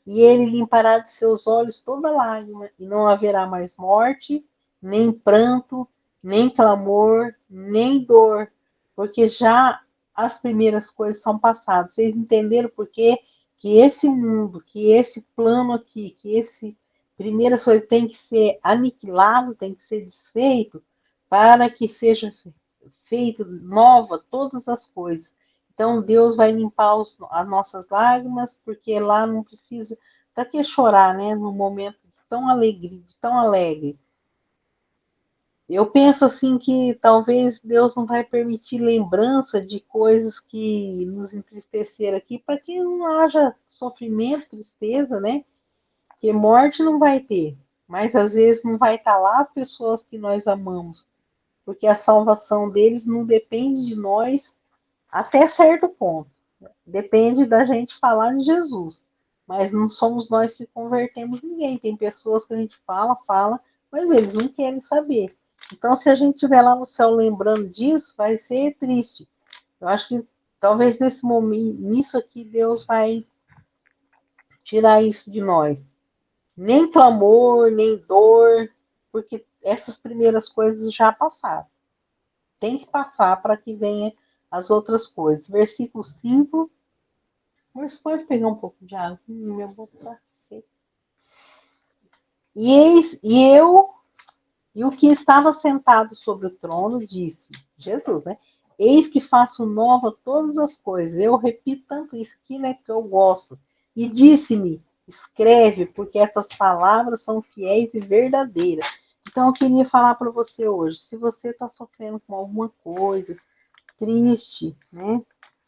E ele limpará de seus olhos toda lágrima, e não haverá mais morte, nem pranto, nem clamor, nem dor, porque já as primeiras coisas são passadas. Vocês entenderam por quê? Que esse mundo, que esse plano aqui, que esse primeiras coisas tem que ser aniquilado, tem que ser desfeito, para que seja feito nova todas as coisas. Então, Deus vai limpar as nossas lágrimas, porque lá não precisa. Para que chorar, né? Num momento tão alegre. Eu penso assim que talvez Deus não vai permitir lembrança de coisas que nos entristeceram aqui, para que não haja sofrimento, tristeza, né? Que morte não vai ter, mas às vezes não vai estar lá as pessoas que nós amamos, porque a salvação deles não depende de nós até certo ponto. Depende da gente falar de Jesus. Mas não somos nós que convertemos ninguém. Tem pessoas que a gente fala, mas eles não querem saber. Então, se a gente estiver lá no céu lembrando disso, vai ser triste. Eu acho que talvez nesse momento, nisso aqui, Deus vai tirar isso de nós. Nem clamor, nem dor, porque essas primeiras coisas já passaram. Tem que passar para que venha as outras coisas. Versículo 5. Mas pode pegar um pouco de água. Minha boca tá seca. E o que estava sentado sobre o trono disse, Jesus, né? Eis que faço nova todas as coisas. Eu repito tanto isso aqui, né? Que eu gosto. E disse-me, escreve, porque essas palavras são fiéis e verdadeiras. Então, eu queria falar para você hoje, se você está sofrendo com alguma coisa, triste, né?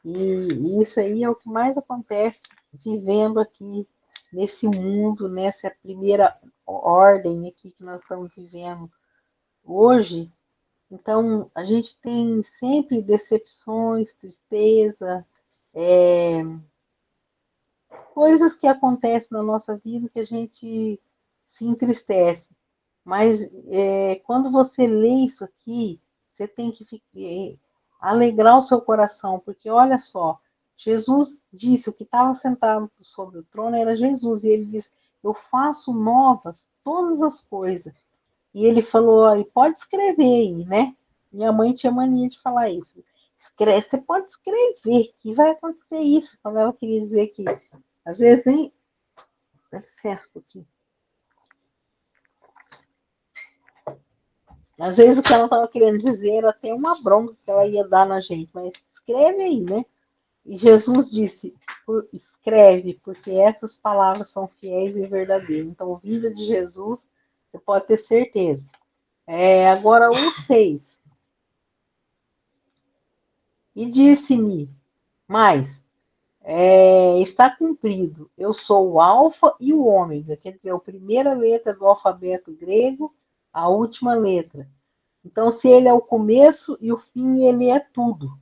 E isso aí é o que mais acontece vivendo aqui nesse mundo, nessa primeira ordem aqui que nós estamos vivendo hoje. Então, a gente tem sempre decepções, tristeza, coisas que acontecem na nossa vida que a gente se entristece. Mas quando você lê isso aqui, você tem que alegrar o seu coração, porque olha só, Jesus disse, o que estava sentado sobre o trono era Jesus, e ele disse, eu faço novas todas as coisas. E ele falou, e pode escrever aí, né? Minha mãe tinha mania de falar isso. Escreve, você pode escrever que vai acontecer isso, quando ela queria dizer que, às vezes nem... Dá licença um pouquinho. Às vezes o que ela estava querendo dizer era até uma bronca que ela ia dar na gente, mas escreve aí, né? E Jesus disse, escreve, porque essas palavras são fiéis e verdadeiras. Então, vinda de Jesus, você pode ter certeza. Agora, o 6. E disse-me, mas está cumprido. Eu sou o alfa e o ômega, quer dizer, a primeira letra do alfabeto grego, a última letra. Então, se ele é o começo e o fim, ele é tudo.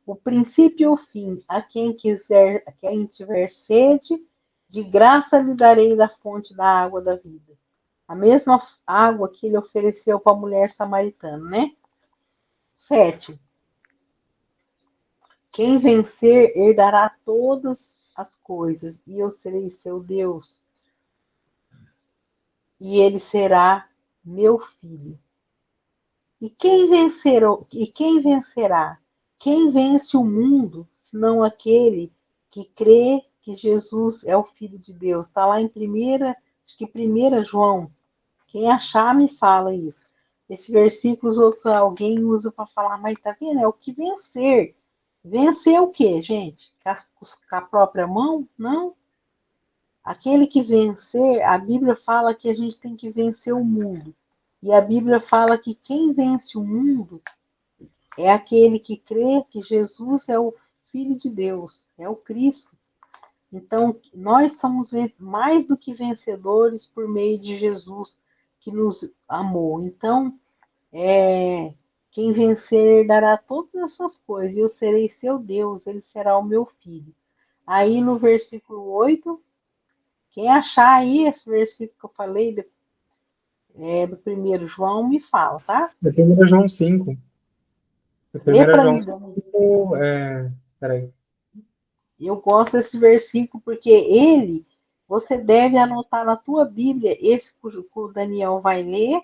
O princípio e o fim, a quem tiver sede, de graça lhe darei da fonte da água da vida. A mesma água que ele ofereceu para a mulher samaritana, né? 7. Quem vencer herdará todas as coisas, e eu serei seu Deus, e ele será meu filho. E quem vencerá? Quem vence o mundo, senão aquele que crê que Jesus é o Filho de Deus? Está lá em acho que 1 João. Quem achar me fala isso. Esse versículo alguém usa para falar, mas tá vendo? É o que vencer. Vencer o quê, gente? Com a própria mão? Não. Aquele que vencer, a Bíblia fala que a gente tem que vencer o mundo. E a Bíblia fala que quem vence o mundo é aquele que crê que Jesus é o Filho de Deus, é o Cristo. Então, nós somos mais do que vencedores por meio de Jesus, que nos amou. Então, quem vencer dará todas essas coisas, e eu serei seu Deus, ele será o meu filho. Aí no versículo 8, quem achar aí esse versículo que eu falei, do 1 João, me fala, tá? É 1 João 5. Lê 1 para João mim, Dani. 5, peraí. Eu gosto desse versículo porque você deve anotar na tua Bíblia, esse que o Daniel vai ler,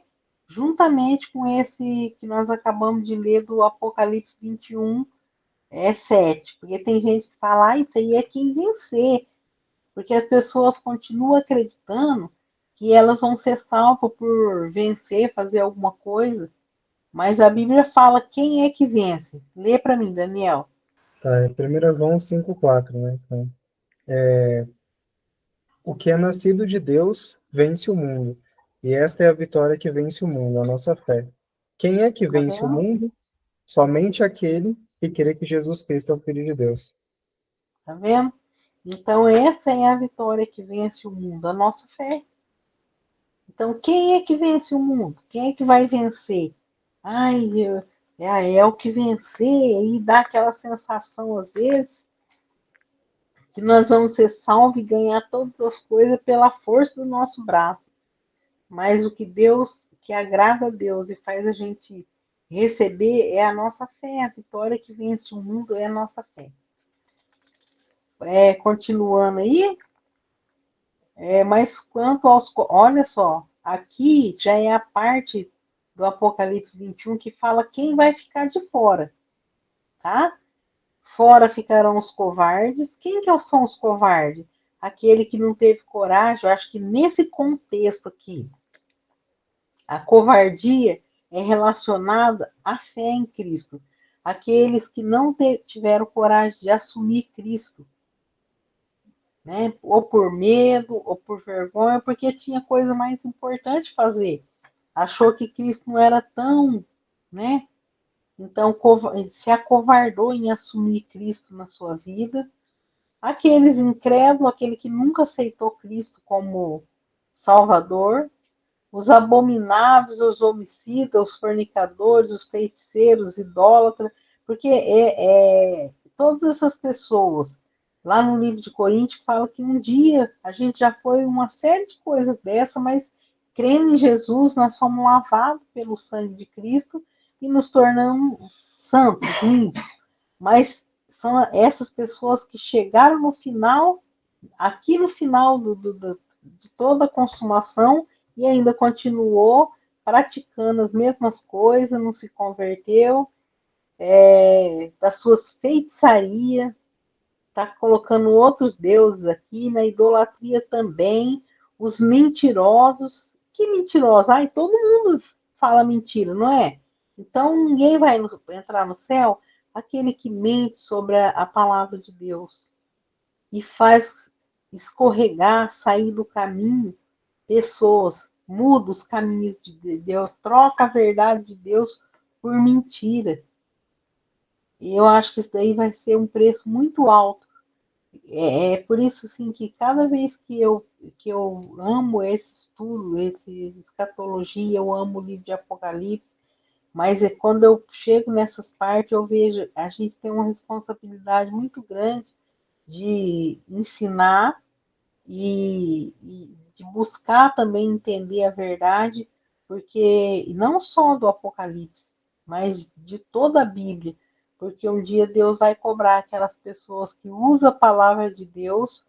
juntamente com esse que nós acabamos de ler do Apocalipse 21, 7. Porque tem gente que fala, isso aí é quem vencer. Porque as pessoas continuam acreditando que elas vão ser salvas por vencer, fazer alguma coisa. Mas a Bíblia fala quem é que vence. Lê para mim, Daniel. Tá, é 1 João 5,4, né? Então, o que é nascido de Deus vence o mundo. E esta é a vitória que vence o mundo, a nossa fé. Quem é que Tá vence o vendo? mundo? Somente aquele que crê que Jesus Cristo é o Filho de Deus. Tá vendo? Então, essa é a vitória que vence o mundo, a nossa fé. Então, quem é que vence o mundo? Quem é que vai vencer? Ai, é o que vencer, e dá aquela sensação, às vezes, que nós vamos ser salvos e ganhar todas as coisas pela força do nosso braço. Mas o que agrada a Deus e faz a gente receber é a nossa fé. A vitória que vence o mundo é a nossa fé. Continuando aí, mas quanto aos. Olha só, aqui já é a parte do Apocalipse 21 que fala quem vai ficar de fora, tá? Fora ficarão os covardes. Quem que são os covardes? Aquele que não teve coragem. Eu acho que nesse contexto aqui, a covardia é relacionada à fé em Cristo. Aqueles que não tiveram coragem de assumir Cristo, né? Ou por medo, ou por vergonha, porque tinha coisa mais importante fazer. Achou que Cristo não era tão, né? Então se acovardou em assumir Cristo na sua vida. Aqueles incrédulos, aquele que nunca aceitou Cristo como Salvador, os abomináveis, os homicidas, os fornicadores, os feiticeiros, os idólatras, porque todas essas pessoas, lá no livro de Coríntios, fala que um dia a gente já foi uma série de coisas dessa, mas crendo em Jesus, nós fomos lavados pelo sangue de Cristo e nos tornamos santos, limpas. Mas são essas pessoas que chegaram no final, aqui no final de toda a consumação, e ainda continuou praticando as mesmas coisas, não se converteu, das suas feitiçarias, está colocando outros deuses aqui, na idolatria também, os mentirosos. Que mentirosos? Ai, todo mundo fala mentira, não é? Então, ninguém vai entrar no céu aquele que mente sobre a palavra de Deus e faz escorregar, sair do caminho pessoas, muda os caminhos de Deus, troca a verdade de Deus por mentira. E eu acho que isso daí vai ser um preço muito alto. É por isso assim, que cada vez que eu amo esse estudo, esse escatologia, eu amo o livro de Apocalipse, mas quando eu chego nessas partes, eu vejo, a gente tem uma responsabilidade muito grande de ensinar e de buscar também entender a verdade, porque não só do Apocalipse, mas de toda a Bíblia, porque um dia Deus vai cobrar aquelas pessoas que usam a palavra de Deus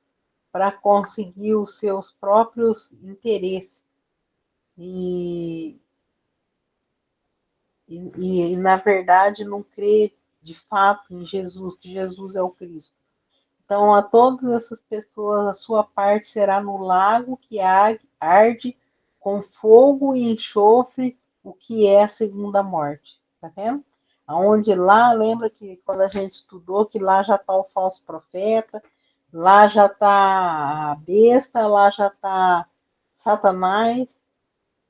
para conseguir os seus próprios interesses. E, e, na verdade, não crê de fato em Jesus, que Jesus é o Cristo. Então, a todas essas pessoas, a sua parte será no lago que arde com fogo e enxofre, o que é a segunda morte. Tá vendo? Aonde lá, lembra que quando a gente estudou, que lá já está o falso profeta, lá já está a besta, lá já está Satanás,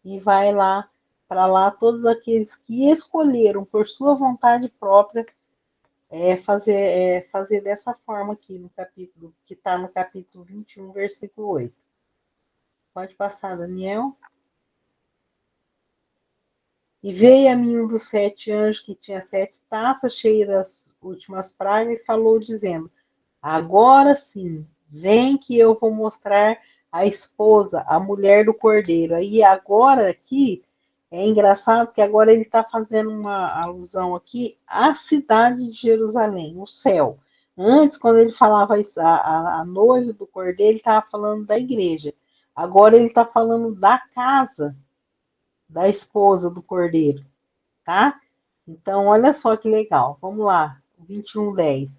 e vai lá, para lá, todos aqueles que escolheram por sua vontade própria fazer dessa forma aqui no capítulo, que está no capítulo 21, versículo 8. Pode passar, Daniel. E veio a mim um dos 7 anjos que tinha 7 taças cheias das últimas pragas e falou, dizendo: agora sim, vem que eu vou mostrar a esposa, a mulher do cordeiro. Aí agora aqui é engraçado que agora ele está fazendo uma alusão aqui à cidade de Jerusalém, o céu. Antes, quando ele falava a noiva do cordeiro, ele estava falando da igreja. Agora ele está falando da casa da esposa do cordeiro, tá? Então, olha só que legal. Vamos lá, 21:10.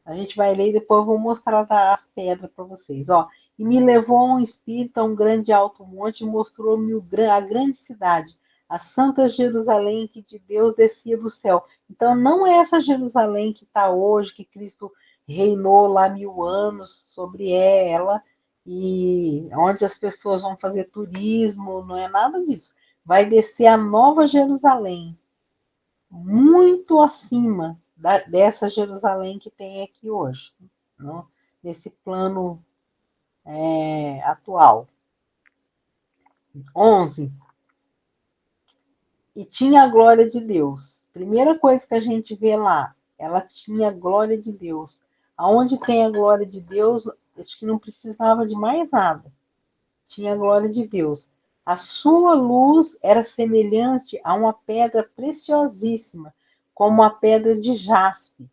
A gente vai ler e depois eu vou mostrar as pedras para vocês. Ó, e me levou um espírito a um grande alto monte e mostrou-me a grande cidade, a santa Jerusalém que de Deus descia do céu. Então, não é essa Jerusalém que está hoje, que Cristo reinou lá 1000 anos sobre ela, e onde as pessoas vão fazer turismo, não é nada disso. Vai descer a nova Jerusalém, muito acima dessa Jerusalém que tem aqui hoje, não? Nesse plano atual. 11. E tinha a glória de Deus. Primeira coisa que a gente vê lá, ela tinha a glória de Deus. Aonde tem a glória de Deus, acho que não precisava de mais nada. Tinha a glória de Deus. A sua luz era semelhante a uma pedra preciosíssima, como a pedra de jaspe,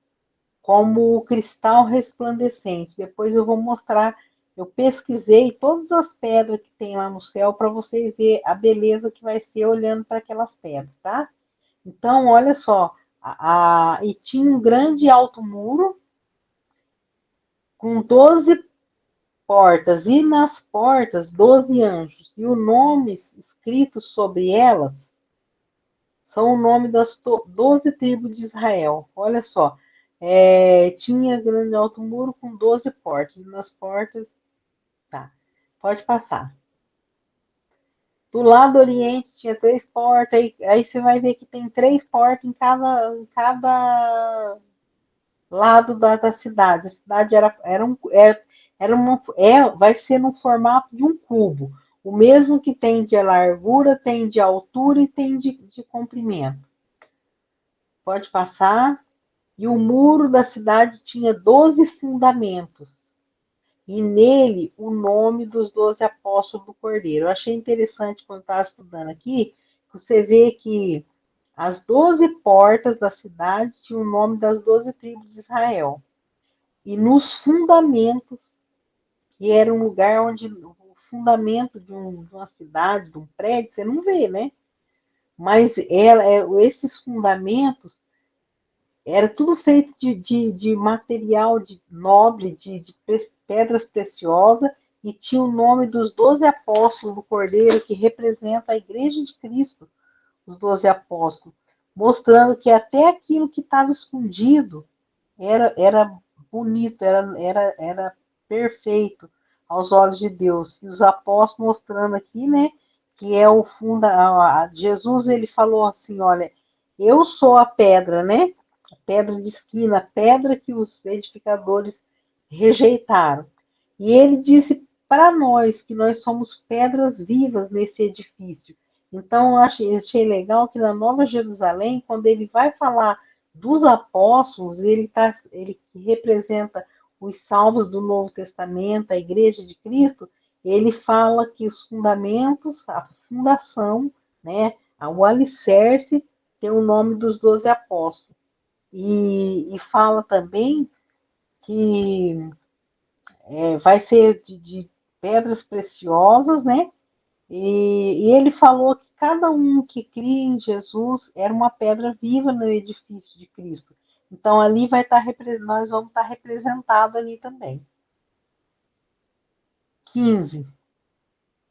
como o cristal resplandecente. Depois eu vou mostrar. Eu pesquisei todas as pedras que tem lá no céu para vocês verem a beleza que vai ser olhando para aquelas pedras, tá? Então, olha só. E tinha um grande alto muro com 12 portas, e nas portas 12 anjos, e os nomes escritos sobre elas são o nome das 12 tribos de Israel. Olha só, tinha grande alto muro com 12 portas, e nas portas, tá, pode passar. Do lado oriente tinha 3 portas, aí você vai ver que tem 3 portas em cada lado da cidade. A cidade vai ser no formato de um cubo. O mesmo que tem de largura, tem de altura e tem de comprimento. Pode passar. E o muro da cidade tinha 12 fundamentos. E nele o nome dos 12 apóstolos do Cordeiro. Eu achei interessante quando estava estudando aqui, você vê que as 12 portas da cidade tinham o nome das 12 tribos de Israel. E nos fundamentos, que era um lugar onde o fundamento de uma cidade, de um prédio, você não vê, né? Mas esses fundamentos era tudo feito de material nobre, de pedras preciosas, e tinha o nome dos 12 apóstolos do Cordeiro, que representa a Igreja de Cristo, os 12 apóstolos, mostrando que até aquilo que estava escondido era bonito, era perfeito aos olhos de Deus. E os apóstolos mostrando aqui, né, que é o Jesus, ele falou assim, olha, eu sou a pedra, né? A pedra de esquina, a pedra que os edificadores rejeitaram. E ele disse para nós que nós somos pedras vivas nesse edifício. Então, eu achei legal que na Nova Jerusalém, quando ele vai falar dos apóstolos, ele representa os salvos do Novo Testamento, a Igreja de Cristo, ele fala que os fundamentos, a fundação, né, o alicerce, tem o nome dos 12 apóstolos. E fala também que vai ser de pedras preciosas, né? E ele falou que cada um que cria em Jesus era uma pedra viva no edifício de Cristo. Então ali nós vamos estar representados ali também. 15.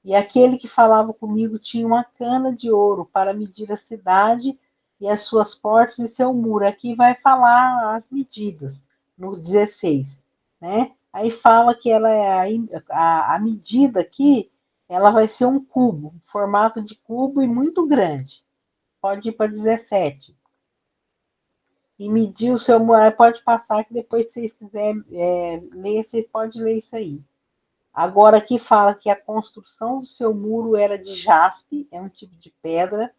E aquele que falava comigo tinha uma cana de ouro para medir a cidade e as suas portas e seu muro. Aqui vai falar as medidas, no 16, né? Aí fala que ela a medida aqui, ela vai ser um cubo, um formato de cubo e muito grande. Pode ir para 17. E medir o seu muro, pode passar que depois, se vocês quiserem ler, você pode ler isso aí. Agora aqui fala que a construção do seu muro era de jaspe, é um tipo de pedra,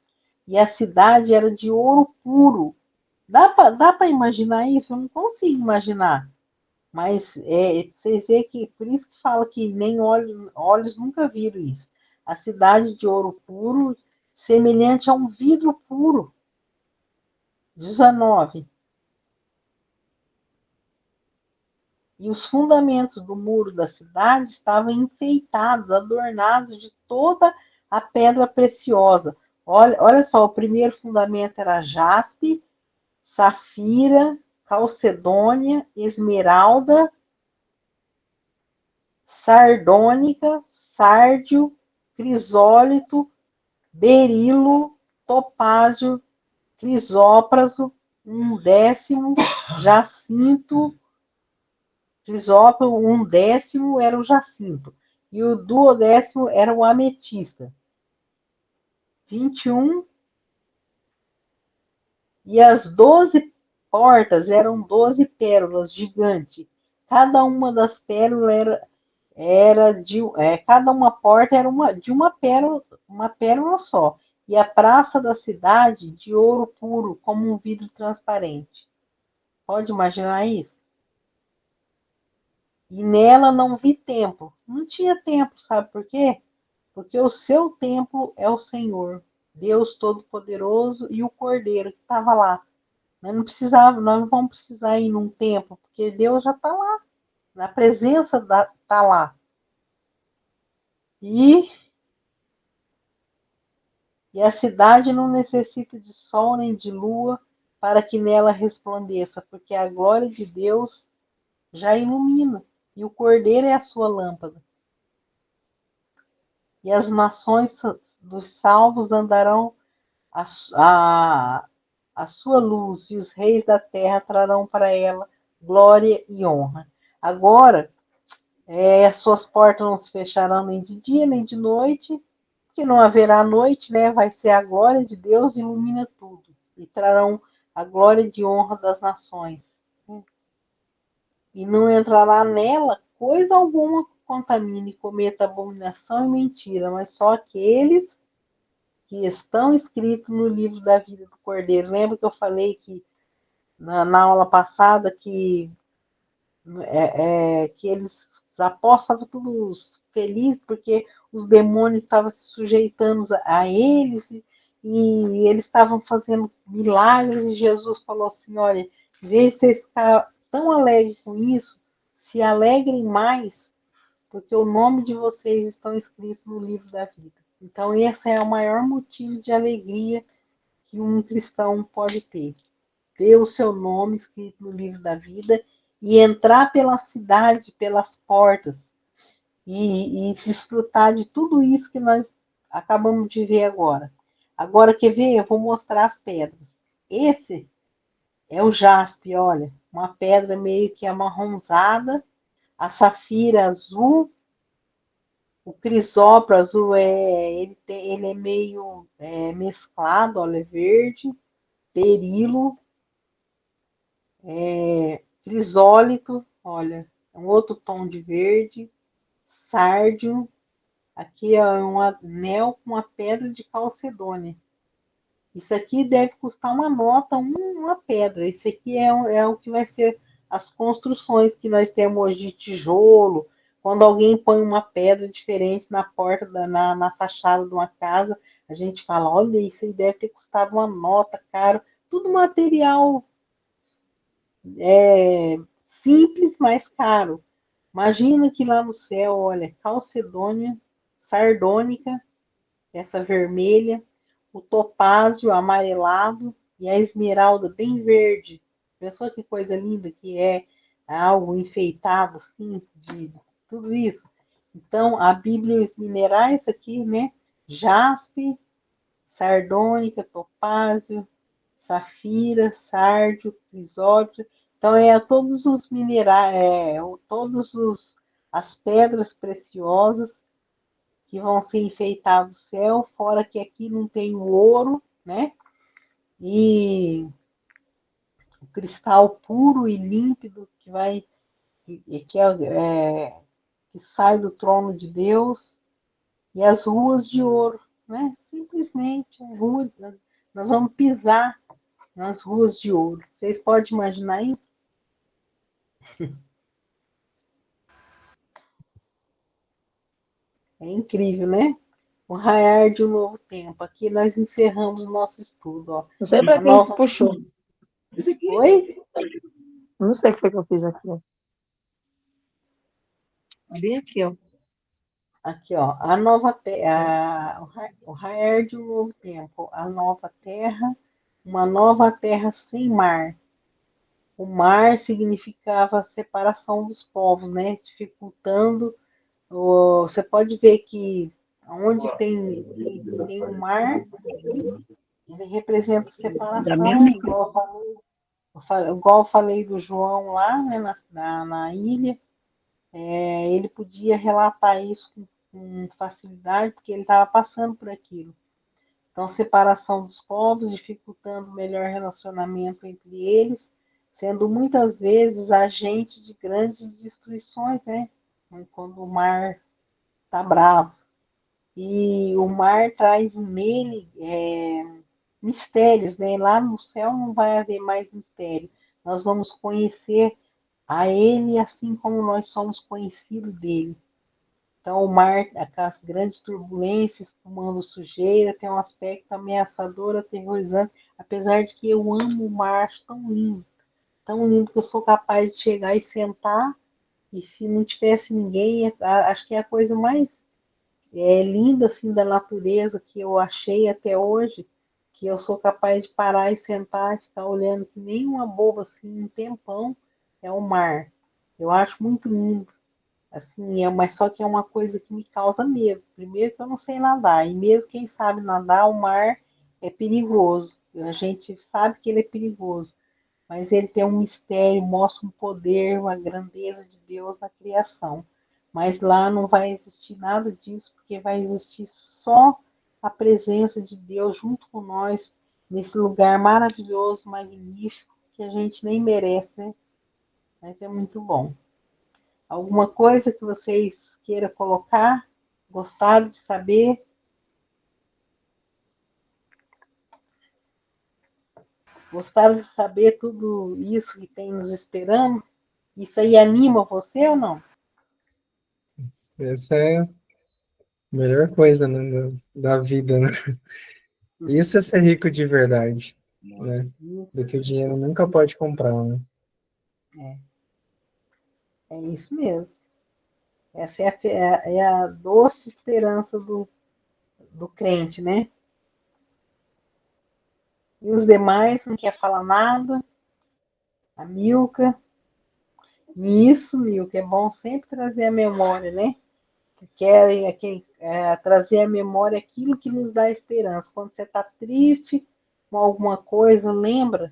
e a cidade era de ouro puro. Dá para imaginar isso? Eu não consigo imaginar. Mas vocês veem que, por isso que fala que nem olhos nunca viram isso. A cidade de ouro puro, semelhante a um vidro puro. 19. E os fundamentos do muro da cidade estavam enfeitados, adornados de toda a pedra preciosa. Olha só, o primeiro fundamento era jaspe, safira, calcedônia, esmeralda, sardônica, sárdio, crisólito, berilo, topázio, crisópraso, 1/10, jacinto, crisópalo, 1/10 era o jacinto, e o 12º era o ametista. 21. E as 12 portas eram 12 pérolas gigantes. Cada uma das pérolas era de. Cada uma porta era de uma pérola só. E a praça da cidade de ouro puro, como um vidro transparente. Pode imaginar isso? E nela não vi templo. Não tinha templo, sabe por quê? Porque o seu templo é o Senhor, Deus Todo-Poderoso e o Cordeiro que estava lá. Nós não vamos precisar ir num templo, porque Deus já está lá, na presença está lá. E a cidade não necessita de sol nem de lua para que nela resplandeça, porque a glória de Deus já ilumina, e o Cordeiro é a sua lâmpada. E as nações dos salvos andarão a sua luz, e os reis da terra trarão para ela glória e honra. Agora, as suas portas não se fecharão nem de dia, nem de noite, que não haverá noite, né? Vai ser a glória de Deus, ilumina tudo, e trarão a glória de honra das nações. E não entrará nela coisa alguma que contamine, cometa abominação e mentira, mas só aqueles que estão escritos no livro da vida do Cordeiro. Lembra que eu falei que na aula passada que os apóstolos estavam todos felizes porque os demônios estavam se sujeitando a eles e eles estavam fazendo milagres, e Jesus falou assim, olha, em vez de vocês ficarem tão alegres com isso, se alegrem mais, porque o nome de vocês estão escritos no livro da vida. Então esse é o maior motivo de alegria que um cristão pode ter. Ter o seu nome escrito no livro da vida e entrar pela cidade, pelas portas, e desfrutar de tudo isso que nós acabamos de ver agora. Agora, quer ver? Eu vou mostrar as pedras. Esse é o jaspe, olha. Uma pedra meio que amarronzada. A safira azul. O crisóporo azul, ele é meio mesclado, olha, verde. Berilo. Crisólito, olha. É um outro tom de verde. Sárdio. Aqui é um anel com uma pedra de calcedônia. Isso aqui deve custar uma nota, uma pedra. Esse aqui é o que vai ser as construções que nós temos hoje de tijolo. Quando alguém põe uma pedra diferente na porta, na fachada de uma casa, a gente fala, olha, isso aí deve ter custado uma nota, caro. Tudo material simples, mas caro. Imagina que lá no céu, olha, calcedônia, sardônica, essa vermelha, o topázio amarelado e a esmeralda bem verde. Pessoal, que coisa linda que é algo enfeitado, assim, de tudo isso. Então, a Bíblia e os minerais aqui, né? Jaspe, sardônica, topázio, safira, sárdio, crisólito. Então, todos os minerais, as pedras preciosas que vão ser enfeitados o céu, fora que aqui não tem o ouro, né? E o cristal puro e límpido que sai do trono de Deus, e as ruas de ouro, né? Simplesmente, nós vamos pisar nas ruas de ouro. Vocês podem imaginar isso? É incrível, né? O raiar de um novo tempo. Aqui nós encerramos o nosso estudo. Ó. Não sei para A quem isso nova... puxou. Oi? Não sei o que foi que eu fiz aqui, ó. Ali aqui, ó. Aqui, ó. A nova terra, o raiar de um novo tempo. A nova terra, uma nova terra sem mar. O mar significava a separação dos povos, né? Dificultando. Você pode ver que onde tem o mar, ele representa Da minha separação, amiga. igual eu falei do João lá, né, na ilha, ele podia relatar isso com facilidade, porque ele estava passando por aquilo. Então, separação dos povos, dificultando o melhor relacionamento entre eles, sendo muitas vezes agente de grandes destruições, né? Quando o mar está bravo. E o mar traz nele mistérios, né? Lá no céu não vai haver mais mistério. Nós vamos conhecer a Ele assim como nós somos conhecidos dele. Então, o mar, aquelas grandes turbulências, espumando sujeira, tem um aspecto ameaçador, aterrorizante, apesar de que eu amo o mar, acho tão lindo que eu sou capaz de chegar e sentar, e se não tivesse ninguém, acho que é a coisa mais linda assim da natureza que eu achei até hoje, que eu sou capaz de parar e sentar e ficar olhando que nem uma boba assim, um tempão, é o mar. Eu acho muito lindo. Assim, mas só que é uma coisa que me causa medo. Primeiro que eu não sei nadar, e mesmo quem sabe nadar, o mar é perigoso. A gente sabe que ele é perigoso, mas ele tem um mistério, mostra um poder, uma grandeza de Deus na criação. Mas lá não vai existir nada disso, porque vai existir só a presença de Deus junto com nós, nesse lugar maravilhoso, magnífico, que a gente nem merece, né? Mas é muito bom. Alguma coisa que vocês queiram colocar? Gostaram de saber? Gostaram de saber tudo isso que tem nos esperando? Isso aí anima você ou não? Essa é a melhor coisa, né, da vida, né? Isso é ser rico de verdade, né? Do que o dinheiro nunca pode comprar, né? É isso mesmo. Essa é a doce esperança do crente, né? E os demais não quer falar nada? A Milka. Isso, Milka, é bom sempre trazer a memória, né? querem trazer à memória aquilo que nos dá esperança. Quando você está triste com alguma coisa, lembra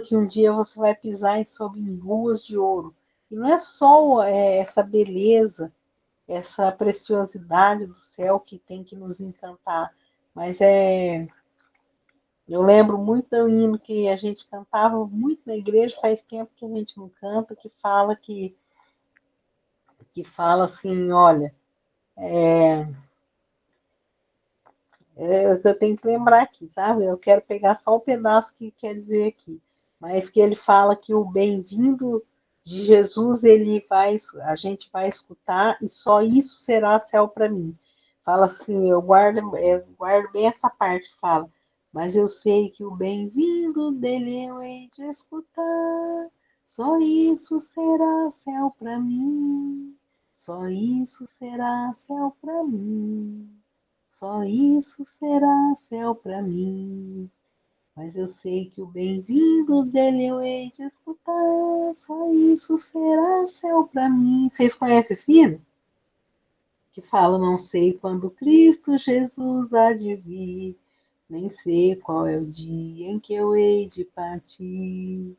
que um dia você vai pisar sobre ruas de ouro. E não é só essa beleza, essa preciosidade do céu que tem que nos encantar, mas eu lembro muito do hino que a gente cantava muito na igreja, faz tempo que a gente não canta, que fala assim, olha, eu tenho que lembrar aqui, sabe? Eu quero pegar só o pedaço que quer dizer aqui, mas que ele fala que o bem-vindo de Jesus a gente vai escutar e só isso será céu para mim. Fala assim, eu guardo bem essa parte, fala, mas eu sei que o bem-vindo dele eu hei de escutar, só isso será céu para mim, só isso será céu para mim. Só isso será céu para mim. Mas eu sei que o bem-vindo dele eu hei de escutar. Só isso será céu para mim. Vocês conhecem esse hino? Que fala, não sei quando Cristo Jesus há de vir, nem sei qual é o dia em que eu hei de partir.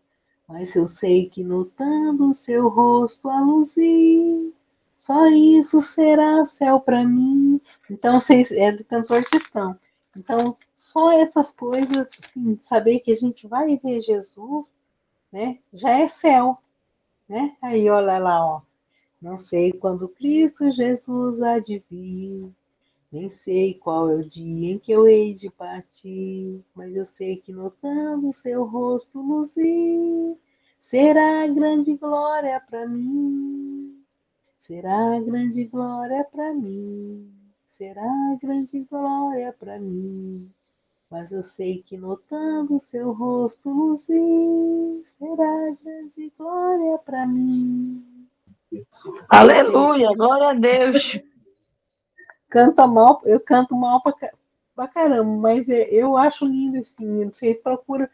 Mas eu sei que notando o seu rosto a luzir, só isso será céu para mim. Então, vocês é do cantor cristão. Então, só essas coisas, assim, saber que a gente vai ver Jesus, né? Já é céu, né? Aí, olha lá, ó. Não sei quando Cristo Jesus há de vir, nem sei qual é o dia em que eu hei de partir, mas eu sei que notando o seu rosto luzir, será grande glória para mim, será grande glória para mim, será grande glória para mim. Mas eu sei que notando o seu rosto luzir, será grande glória para mim. Aleluia, glória a Deus. Canta mal, eu canto mal pra caramba, mas eu acho lindo esse hino. Você procura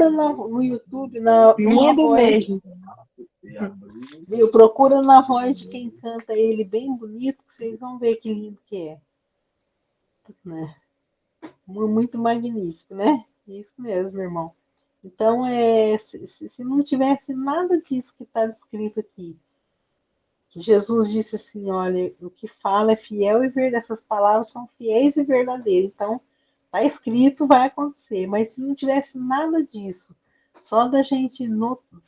no YouTube, numa Lindo voz, mesmo. viu? Procura na voz de quem canta ele bem bonito, que vocês vão ver que lindo que é, né? Muito magnífico, né? Isso mesmo, irmão. Então, se não tivesse nada disso que está descrito aqui, que Jesus disse assim, olha, o que fala é fiel e verdadeiro, essas palavras são fiéis e verdadeiras. Então, está escrito, vai acontecer. Mas se não tivesse nada disso, só da gente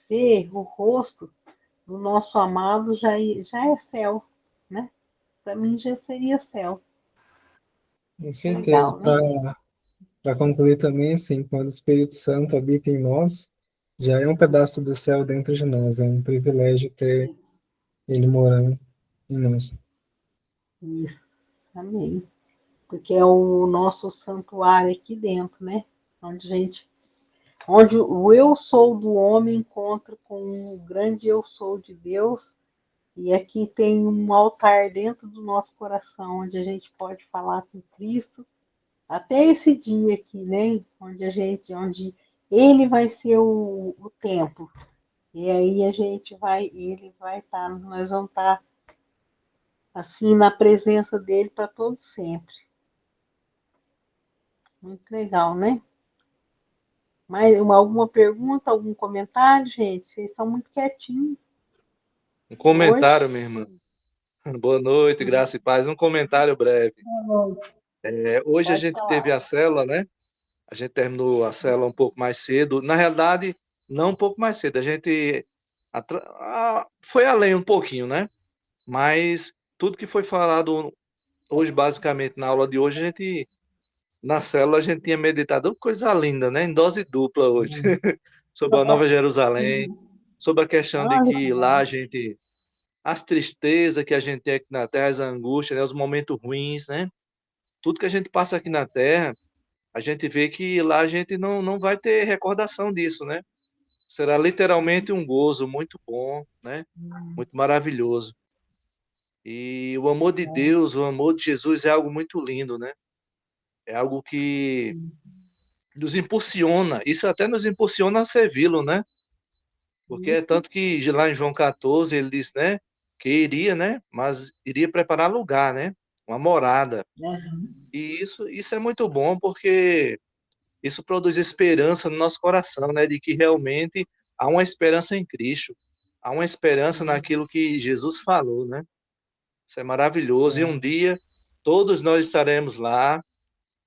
ver o rosto do nosso amado, já é céu, né? Para mim já seria céu. Com certeza. Legal, né? Para concluir também, assim, quando o Espírito Santo habita em nós, já é um pedaço do céu dentro de nós. É um privilégio ter Isso, ele morando em nós. isso, amém. Porque é o nosso santuário aqui dentro, né? Onde o eu sou do homem encontra com o grande eu sou de Deus, e aqui tem um altar dentro do nosso coração, onde a gente pode falar com Cristo, até esse dia aqui, né? Onde ele vai ser o templo. E aí ele vai estar, nós vamos estar assim na presença dele para todo sempre. Muito legal, né? Alguma pergunta, algum comentário, gente? Vocês estão muito quietinhos Um hoje. comentário, minha irmã. Boa noite, graça e paz. Um comentário breve. Hoje a Pode gente teve falar. a célula, né? A gente terminou a célula um pouco mais cedo. Na realidade, não um pouco mais cedo. A gente foi além um pouquinho, né? Mas tudo que foi falado hoje, basicamente, na aula de hoje, na célula, a gente tinha meditado coisa linda, né? Em dose dupla hoje. Sobre a Nova Jerusalém, sobre a questão de que lá a gente as tristezas que a gente tem aqui na Terra, as angústias, né, os momentos ruins, né? Tudo que a gente passa aqui na Terra, a gente vê que lá a gente não vai ter recordação disso, né? Será literalmente um gozo muito bom, né? Muito maravilhoso. E o amor de Deus, o amor de Jesus é algo muito lindo, né? É algo que nos impulsiona, isso até nos impulsiona a servi-lo, né? Porque é Isso, tanto que lá em João 14 ele diz, né? que iria, né? Mas iria preparar lugar, né? Uma morada. Uhum. E isso é muito bom, porque isso produz esperança no nosso coração, né? De que realmente há uma esperança em Cristo. Há uma esperança naquilo que Jesus falou, né? Isso é maravilhoso. E um dia todos nós estaremos lá,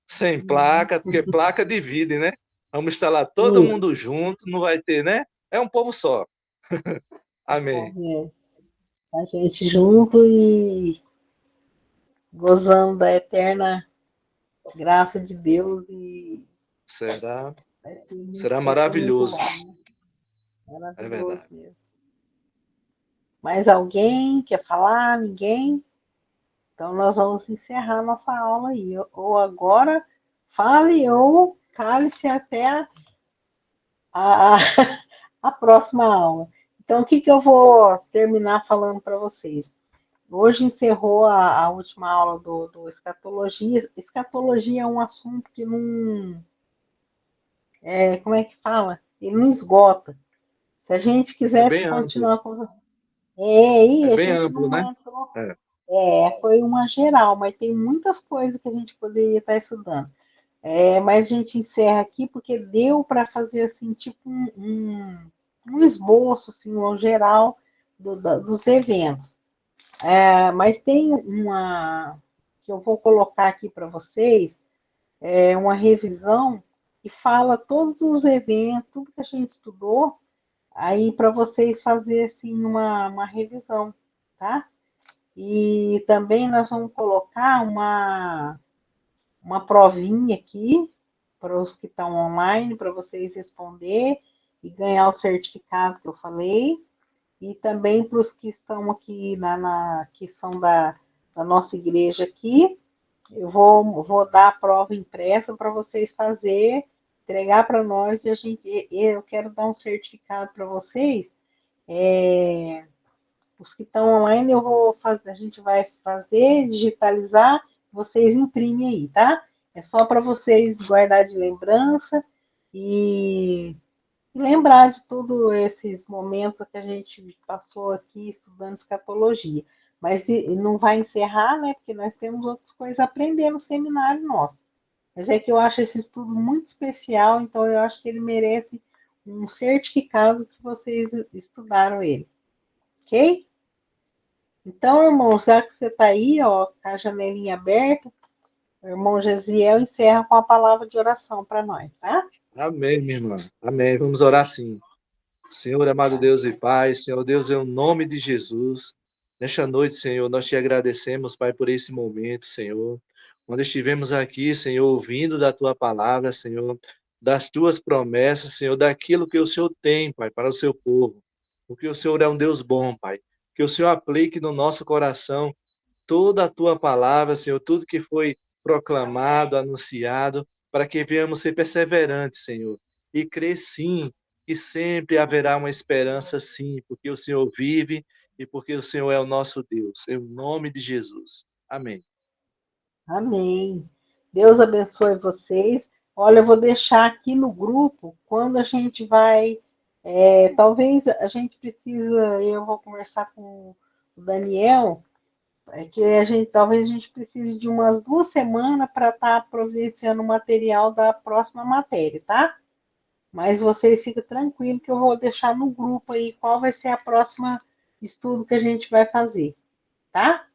sem placa, porque placa divide, né? Vamos estar lá todo Isso. mundo junto, não vai ter, né? É um povo só. Amém. É, a gente junto e gozando da eterna graça de Deus e Será, vai será ser muito maravilhoso. bom, né? É Maravilhoso verdade. mesmo. Mais alguém quer falar? Ninguém? Então nós vamos encerrar nossa aula aí. Ou agora fale ou cale-se até a, a próxima aula. Então, o que, que eu vou terminar falando para vocês? Hoje encerrou a última aula do escatologia. Escatologia é um assunto que não. Como é que fala? Ele não esgota. Se a gente É quisesse bem amplo. continuar com. E É a bem gente amplo, não né? entrou. É. Foi uma geral, mas tem muitas coisas que a gente poderia estar estudando. Mas a gente encerra aqui porque deu para fazer assim, tipo um esboço, assim, um geral dos eventos. Mas tem uma que eu vou colocar aqui para vocês, uma revisão que fala todos os eventos, tudo que a gente estudou, aí para vocês fazerem assim, uma revisão, tá? E também nós vamos colocar uma provinha aqui para os que estão online, para vocês responder e ganhar o certificado que eu falei. E também para os que estão aqui, que são da nossa igreja aqui, eu vou dar a prova impressa para vocês fazer, entregar para nós, e eu quero dar um certificado para vocês. Os que estão online, a gente vai fazer, digitalizar, vocês imprimem aí, tá? É só para vocês guardar de lembrança e lembrar de todos esses momentos que a gente passou aqui estudando escatologia. Mas não vai encerrar, né? Porque nós temos outras coisas a aprender no seminário nosso. Mas é que eu acho esse estudo muito especial, então eu acho que ele merece um certificado que vocês estudaram ele. Ok? Então, irmão, já que você está aí, ó, com a janelinha aberta, o irmão Gesiel encerra com a palavra de oração para nós, tá? Amém, minha irmã. Amém. Vamos orar sim. Senhor, amado Deus e Pai, Senhor Deus, em nome de Jesus, nesta noite, Senhor, nós te agradecemos, Pai, por esse momento, Senhor, quando estivemos aqui, Senhor, ouvindo da tua palavra, Senhor, das tuas promessas, Senhor, daquilo que o Senhor tem, Pai, para o seu povo, porque o Senhor é um Deus bom, Pai, que o Senhor aplique no nosso coração toda a tua palavra, Senhor, tudo que foi proclamado, anunciado, para que venhamos ser perseverantes, Senhor, e crer sim que sempre haverá uma esperança, sim, porque o Senhor vive e porque o Senhor é o nosso Deus. Em nome de Jesus. Amém. Amém. Deus abençoe vocês. Olha, eu vou deixar aqui no grupo quando a gente vai. Talvez a gente precisa, eu vou conversar com o Daniel, que talvez a gente precise de umas 2 semanas para estar providenciando o material da próxima matéria, tá? Mas vocês fiquem tranquilos que eu vou deixar no grupo aí qual vai ser a próxima estudo que a gente vai fazer, tá?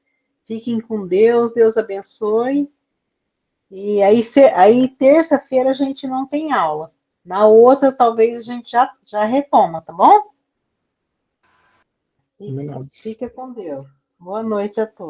Fiquem com Deus, Deus abençoe. E aí terça-feira a gente não tem aula. Na outra, talvez a gente já retoma, tá bom? Combinados. Fica com Deus. Boa noite a todos.